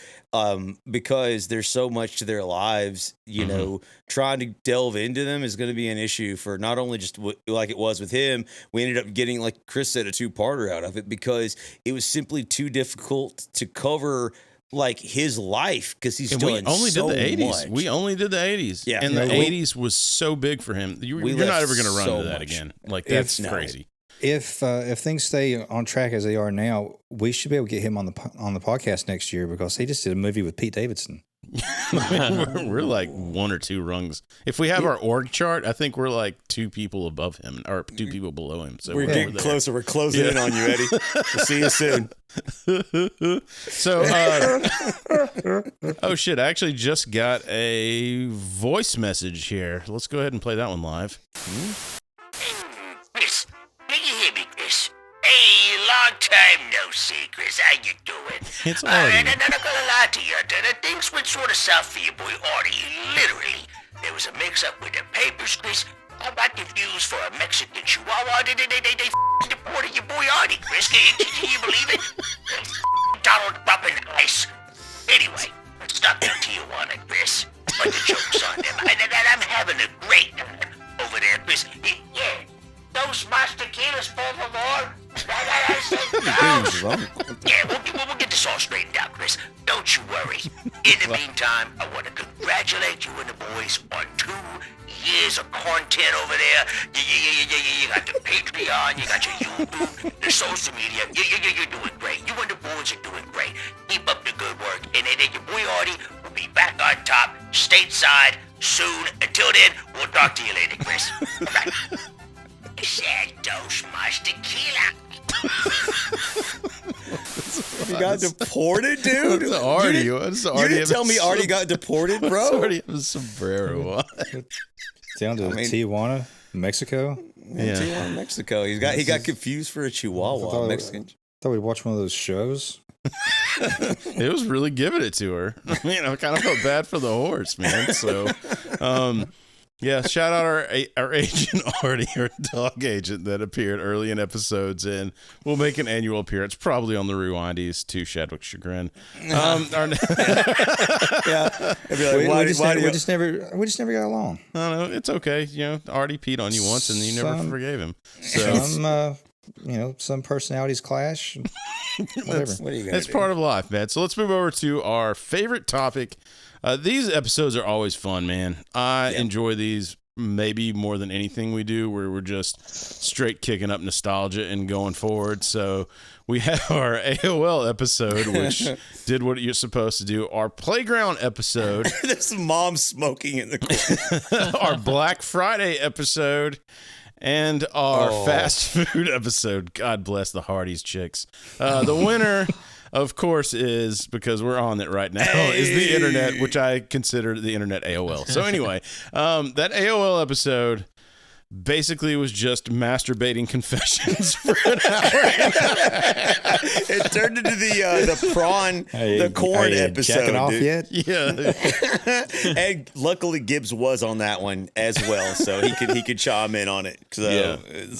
because there's so much to their lives, trying to delve into them is going to be an issue for not only just like it was with him. We ended up getting, like Chris said, a two-parter out of it because it was simply too difficult to cover like his life because he's done so
did the 80s.
Much.
We only did the 80s.
Yeah.
And the 80s was so big for him. You're not ever going to run into that again. Like, that's crazy.
If things stay on track as they are now, we should be able to get him on the podcast next year because he just did a movie with Pete Davidson.
we're like 1 or 2 rungs. If we have our org chart, I think we're like 2 people above him or 2 people below him. So
we're getting closer. We're closing in on you, Eddie. We'll see you soon.
So, oh shit! I actually just got a voice message here. Let's go ahead and play that one live.
Chris, can you hear me, Chris? Hey, long time no see, Chris. How you doing?
It's Artie.
And I'm not gonna lie to you, things went sort of south for your boy Artie. Literally, there was a mix-up with the papers, Chris. I got confused for a Mexican Chihuahua. They deported your boy Artie, Chris. Can you believe it? Donald Trump and ice. Anyway, let's stop to Tijuana, Chris. But the joke's on them. And I'm having a great time over there, Chris. Yeah. Those Mas tequilas, por favor. Yeah, we'll get this all straightened out, Chris. Don't you worry. In the meantime, I want to congratulate you and the boys on 2 years of content over there. You got the Patreon, you got your YouTube, the social media. You're doing great. You and the boys are doing great. Keep up the good work. And then your boy Artie will be back on top, stateside, soon. Until then, we'll talk to you later, Chris. All right. Said dos mas tequila.
You got deported, dude?
It's Artie.
You didn't tell me Artie got deported, bro?
Artie has a sombrero.
Down to Tijuana, Mexico.
Yeah, Tijuana, Mexico. He got confused for a Chihuahua. Mexican.
Thought we'd watch one of those shows.
It was really giving it to her. I mean, I kind of felt bad for the horse, man. So, yeah, shout out our agent Artie, our dog agent that appeared early in episodes, and we'll make an annual appearance probably on the Rewindees to Shadwick's chagrin.
Yeah,
we just never got along.
I don't know, it's okay. Artie peed on you once, and you never forgave him. So
some personalities clash. Whatever.
That's part of life, man. So let's move over to our favorite topic. These episodes are always fun, man. I enjoy these maybe more than anything we do, where we're just straight kicking up nostalgia and going forward. So we have our AOL episode, which did what you're supposed to do. Our playground episode.
There's mom smoking in the corner.
Our Black Friday episode. And our fast food episode. God bless the Hardee's chicks. The winner, of course, is, because we're on it right now, is the internet, which I consider the internet AOL. So anyway, that AOL episode basically was just masturbating confessions for an hour.
It turned into the prawn, the corn episode.
Checking off yet?
Yeah.
And luckily Gibbs was on that one as well, so he could chime in on it. So,
yeah.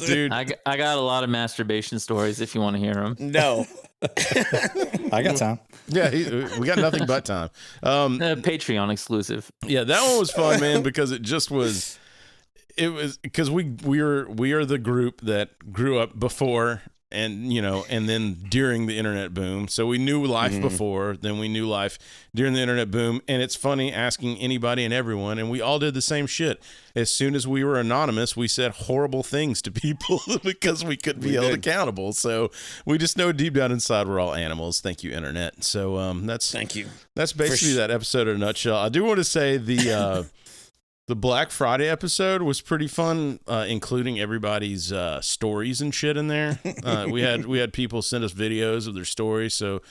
Dude,
I got a lot of masturbation stories if you want to hear them.
No.
I got time.
Yeah, we got nothing but time.
Patreon exclusive.
Yeah, that one was fun, man, because it just was. it was because we are the group that grew up before and and then during the internet boom. So we knew life before, then we knew life during the internet boom. And it's funny asking anybody and everyone, and we all did the same shit. As soon as we were anonymous, we said horrible things to people because we couldn't be held accountable. So we just know deep down inside we're all animals. Thank you, internet. So thank you. That's basically that episode in a nutshell. I do want to say the Black Friday episode was pretty fun, including everybody's stories and shit in there. We had people send us videos of their stories, so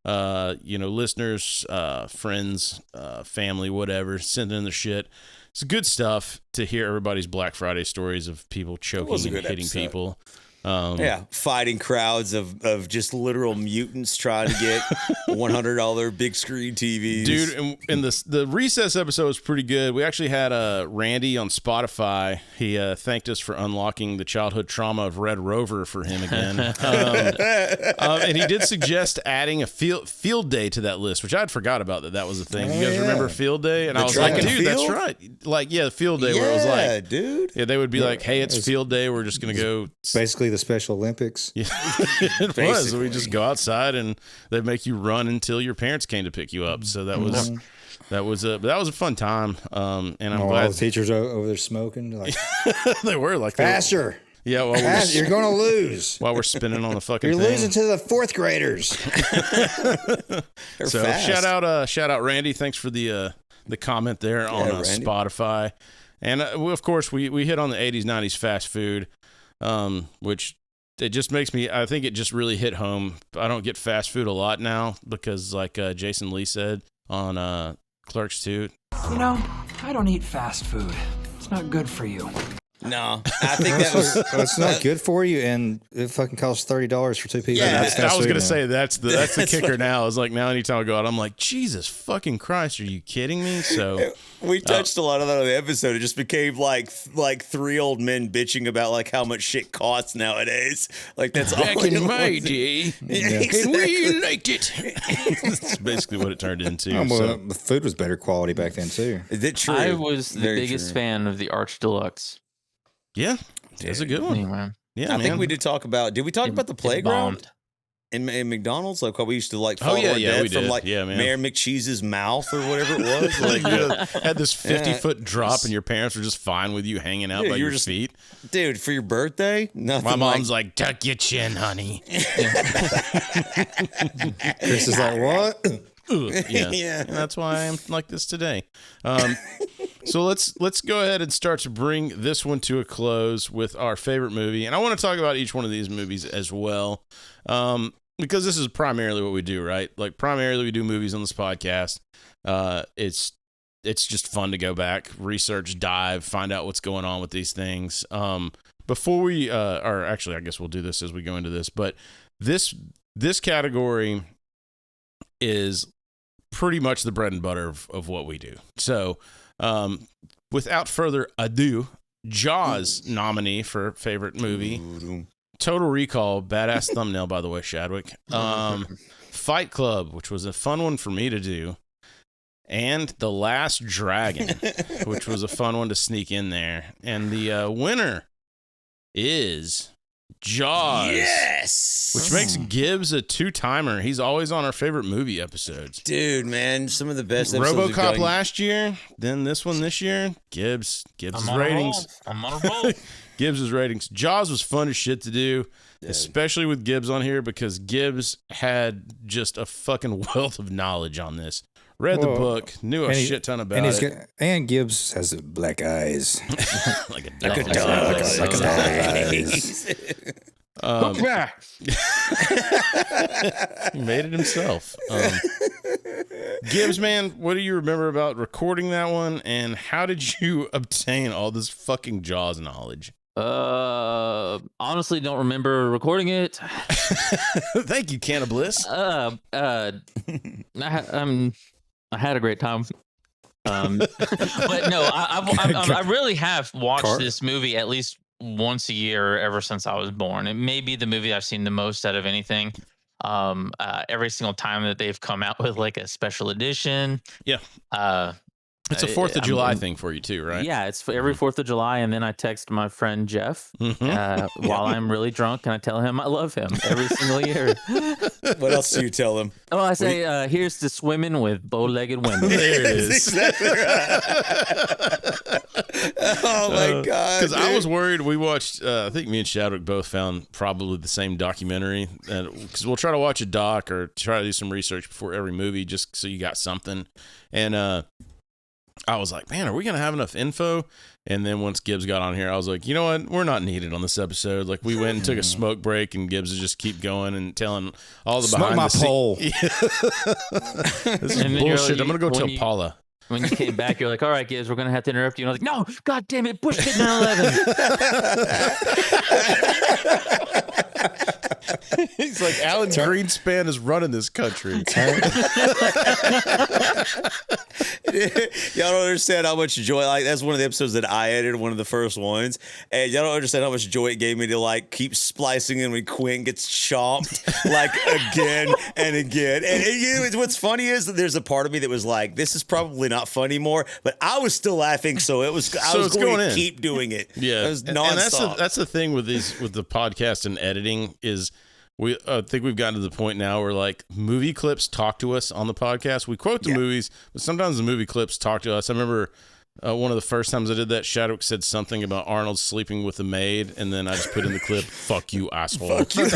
listeners, friends, family, whatever, send in their shit. It's good stuff to hear everybody's Black Friday stories of people choking and hitting people.
Fighting crowds of just literal mutants trying to get $100 big screen TVs.
Dude, and the Recess episode was pretty good. We actually had Randy on Spotify. He thanked us for unlocking the childhood trauma of Red Rover for him again. And he did suggest adding a field day to that list, which I'd forgot about that was a thing. You guys remember Field Day? And I was like, dude, that's right. Like, Field Day, where it was like,
dude.
Yeah, they would be like, hey, it's Field Day. We're just going to go.
Basically the Special Olympics.
Yeah, it was. We just go outside and they make you run until your parents came to pick you up. So that was a fun time. And I'm glad
all the teachers over there smoking. Like,
they were like
faster.
Yeah,
you're going to lose
while we're spinning on the fucking.
You're
thing.
losing to the fourth graders.
So
fast.
shout out Randy. Thanks for the comment there on Spotify. And of course we hit on the 80s 90s fast food. Which it just makes me, I think it just really hit home. I don't get fast food a lot now because like Jason Lee said on Clerks 2.
I don't eat fast food. It's not good for you.
No, I think that was.
It's not good for you, and it fucking costs $30 for two people.
Yeah, I was gonna say that's the kicker. Now is like now anytime I go out, I'm like, Jesus fucking Christ, are you kidding me? So
we touched a lot of that on the episode. It just became like three old men bitching about like how much shit costs nowadays. Like that's
back
all
in my day, and we liked it. That's basically what it turned into.
The food was better quality back then too.
Is it true?
I was the biggest fan of the Arch Deluxe.
Yeah, that's a good one.
Anyway.
Yeah,
I think we did talk about. Did we talk about the playground in McDonald's? Like how we used to like fall to our death from like Mayor McCheese's mouth or whatever it was. Like
had this 50-foot drop, and your parents were just fine with you hanging out by your feet.
Dude, for your birthday, nothing.
My mom's like, tuck your chin, honey.
Chris is like, what?
Yeah, and that's why I'm like this today. So let's go ahead and start to bring this one to a close with our favorite movie, and I want to talk about each one of these movies as well, because this is primarily what we do, right? Like primarily we do movies on this podcast. It's just fun to go back, research, dive, find out what's going on with these things. Before we, or actually, I guess we'll do this as we go into this, but this category is pretty much the bread and butter of what we do. So. Without further ado, Jaws nominee for favorite movie. Total Recall, badass thumbnail, by the way, Shadwick. Fight Club, which was a fun one for me to do. And The Last Dragon, which was a fun one to sneak in there. And the winner is Jaws.
Yes.
Which makes Gibbs a two-timer. He's always on our favorite movie episodes.
Dude, man, some of the best episodes.
RoboCop last year, then this one this year. Gibbs' ratings.
I'm on a roll.
Gibbs' ratings. Jaws was fun as shit to do, especially with Gibbs on here because Gibbs had just a fucking wealth of knowledge on this. Read the book, knew a shit ton about it.
And Gibbs has black eyes.
like a
dog. Like a dog.
Look back. He made it himself. Gibbs, man, what do you remember about recording that one, and how did you obtain all this fucking Jaws knowledge?
Honestly, don't remember recording it.
Thank you, Can of Bliss.
I had a great time. But no, I really have watched this movie at least once a year ever since I was born. It may be the movie I've seen the most out of anything. Every single time that they've come out with like a special edition.
Yeah. It's a 4th of July thing for you too, right?
Yeah, it's for every 4th of July, and then I text my friend Jeff while I'm really drunk, and I tell him I love him every single year.
What else do you tell him?
Oh, I say, here's to swimming with bow-legged women.
There it is.
Exactly right. Oh my god!
Because I was worried. We watched. I think me and Shadwick both found probably the same documentary. Because we'll try to watch a doc or try to do some research before every movie, just so you got something. And I was like, man, are we going to have enough info? And then once Gibbs got on here, I was like, you know what? We're not needed on this episode. Like, we went and took a smoke break, and Gibbs would just keep going and telling all the behind the scenes.
Pole.
This is bullshit. I'm going to go tell Paula.
When you came back, you're like, all right, Gibbs, we're going to have to interrupt you. And I was like, no, God damn it, Bush did 9/11.
He's like, Alan Greenspan is running this country.
Y'all don't understand how much joy, like, that's one of the episodes that I edited, one of the first ones, and y'all don't understand how much joy it gave me to, like, keep splicing in when Quinn gets chomped, like, again and again. And you know, what's funny is that there's a part of me that was like, this is probably not funny more, but I was still laughing, so it was, I was going to keep doing it.
Yeah.
It was nonstop.
And that's the thing with the podcast and editing is, I think we've gotten to the point now where, like, movie clips talk to us on the podcast. We quote the movies, but sometimes the movie clips talk to us. I remember one of the first times I did that, Shadwick said something about Arnold sleeping with a maid, and then I just put in the clip, "Fuck you, asshole." Fuck you.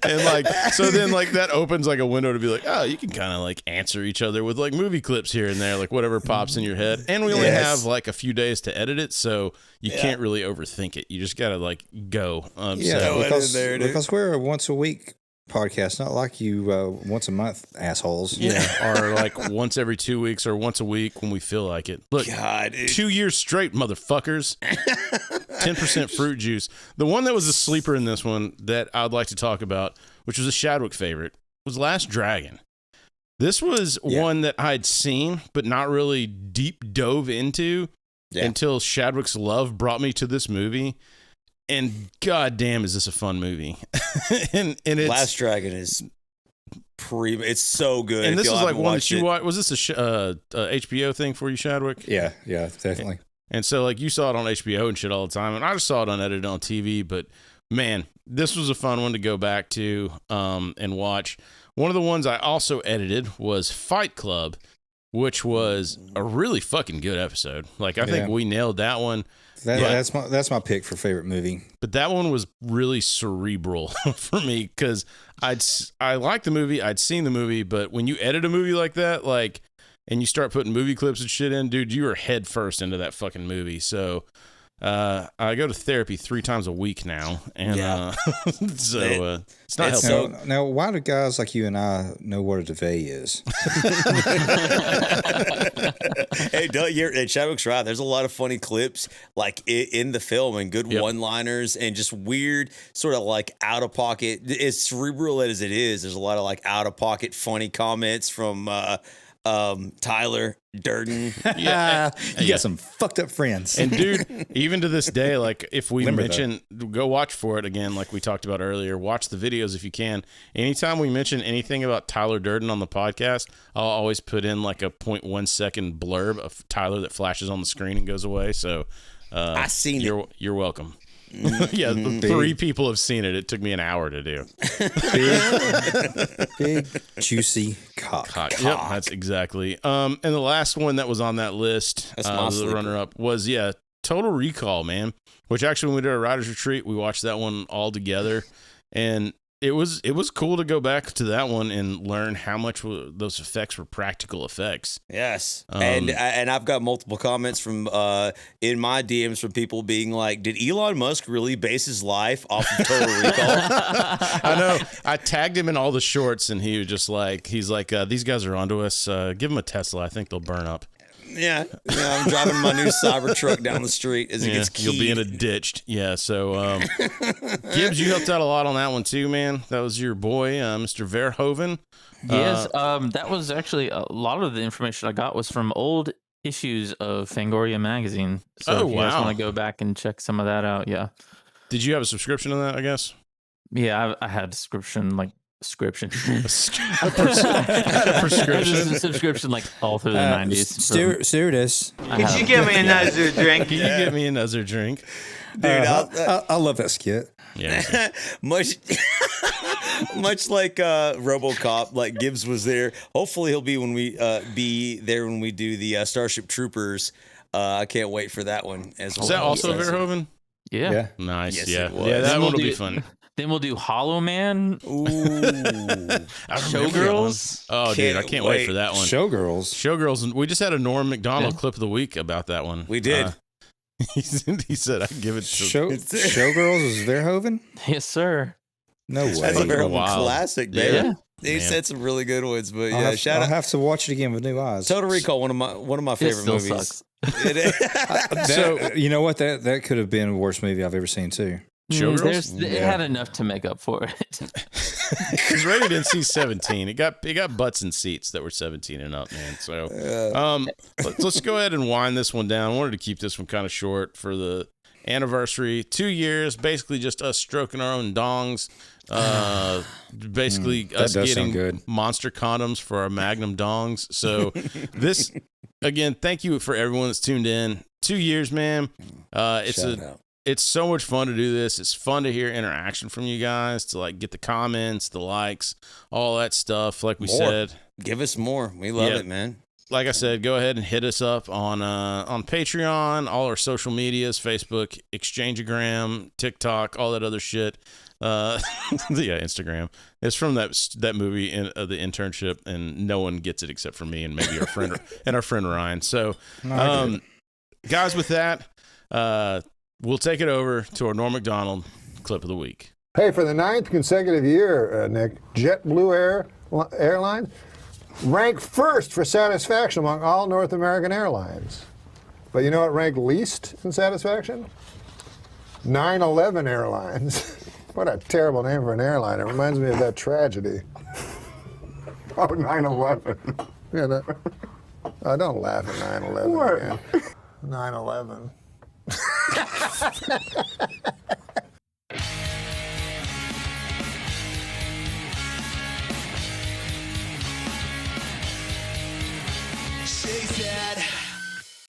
And, like, so then, like, that opens, like, a window to be like, oh, you can kind of, like, answer each other with, like, movie clips here and there, like, whatever pops in your head. And we only have, like, a few days to edit it, so you can't really overthink it. You just got to, like, go.
Because we're a once a week podcast, not like you once a month assholes.
Yeah, or like once every 2 weeks or once a week when we feel like it. Look, God, 2 years straight, motherfuckers. 10% fruit juice. The one that was a sleeper in this one that I'd like to talk about, which was a Shadwick favorite, was Last Dragon. This was one that I'd seen but not really deep dove into until Shadwick's love brought me to this movie. And goddamn, is this a fun movie? and it's,
Last Dragon is it's so good.
And this is like one that you watched. Was this a HBO thing for you, Shadwick?
Yeah, definitely.
And so, like, you saw it on HBO and shit all the time, and I just saw it unedited on TV. But man, this was a fun one to go back to and watch. One of the ones I also edited was Fight Club, which was a really fucking good episode. Like, I think we nailed that one.
That's my pick for favorite movie.
But that one was really cerebral for me because I liked the movie. I'd seen the movie, but when you edit a movie like that, like, and you start putting movie clips and shit in, dude, you are head first into that fucking movie. So I go to therapy 3 times a week now, and it's not helpful.
Now, why do guys like you and I know what a duvet is?
Hey, Chadwick's right. There's a lot of funny clips like in the film and good one-liners and just weird sort of like out of pocket. As cerebral as it is, there's a lot of like out of pocket funny comments from Tyler Durden.
You got some fucked up friends.
And dude, even to this day, like, if we go watch for it again, like we talked about earlier, watch the videos if you can. Anytime we mention anything about Tyler Durden on the podcast, I'll always put in like a 0.1 second blurb of Tyler that flashes on the screen and goes away. So
I seen
you're welcome. Yeah, 3 people have seen it. It took me an hour to do.
Big juicy cock.
Yep, that's exactly. And the last one that was on that list, the runner-up, was Total Recall, man. Which actually, when we did our writers retreat, we watched that one all together, and it was cool to go back to that one and learn how much those effects were practical effects.
Yes, and I've got multiple comments from in my DMs from people being like, "Did Elon Musk really base his life off of Total Recall?"
I know. I tagged him in all the shorts, and he was just like, "These guys are onto us. Give them a Tesla. I think they'll burn up."
Yeah, I'm driving my new Cybertruck down the street as it gets keyed.
You'll be in a ditch. Yeah, so Gibbs, you helped out a lot on that one too, man. That was your boy, Mr. Verhoeven.
Yes, that was actually a lot of the information I got was from old issues of Fangoria magazine. So if you guys want to go back and check some of that out, yeah.
Did you have a subscription to that, I guess?
Yeah, I had a subscription like subscription.
a prescription.
A subscription like all through the 90s.
Stewardess.
Could you give me another drink?
Can you get me another drink?
Dude,
I love that skit.
Yeah.
much like RoboCop, like Gibbs was there. Hopefully he'll be be there when we do the Starship Troopers. I can't wait for that one as well.
Is that also Verhoeven?
Yeah.
Nice.
Yes,
yeah.
it was.
Yeah, that one will be fun.
Then we'll do Hollow Man.
Ooh.
Showgirls.
Oh, dude, I can't wait for that one.
Showgirls.
We just had a Norm Macdonald clip of the week about that one.
We did.
He said I'd give it to
Showgirls was Verhoeven?
Yes, sir.
No way.
That's a Verhoeven classic, man.
Yeah.
He said some really good ones, but
I'll
shout out.
have to watch it again with new eyes.
Total Recall, one of my favorite
still
movies.
sucks.
So you know what? That could have been the worst movie I've ever seen too.
Showgirls?
It had enough to make up for it.
It's rated NC-17. It got butts and seats that were 17 and up, man. So let's go ahead and wind this one down. I wanted to keep this one kind of short for the anniversary. 2 years, basically just us stroking our own dongs. Basically us getting monster condoms for our Magnum dongs. So this, again, thank you for everyone that's tuned in. 2 years, man. It's so much fun to do this. It's fun to hear interaction from you guys, to like get the comments, the likes, all that stuff. Like we said,
give us more. We love it, man.
Like I said, go ahead and hit us up on Patreon, all our social medias, Facebook, Exchangeagram, TikTok, all that other shit. Instagram. It's from that movie, the internship, and no one gets it except for me and maybe our friend and our friend Ryan. So, guys, with that, we'll take it over to our Norm Macdonald clip of the week.
Hey, for the 9th consecutive year, Nick, JetBlue Airlines ranked first for satisfaction among all North American airlines. But you know what ranked least in satisfaction? 9/11 Airlines. What a terrible name for an airline. It reminds me of that tragedy. Oh, 9/11. Yeah, don't laugh at 9/11 again. 9/11.
Chase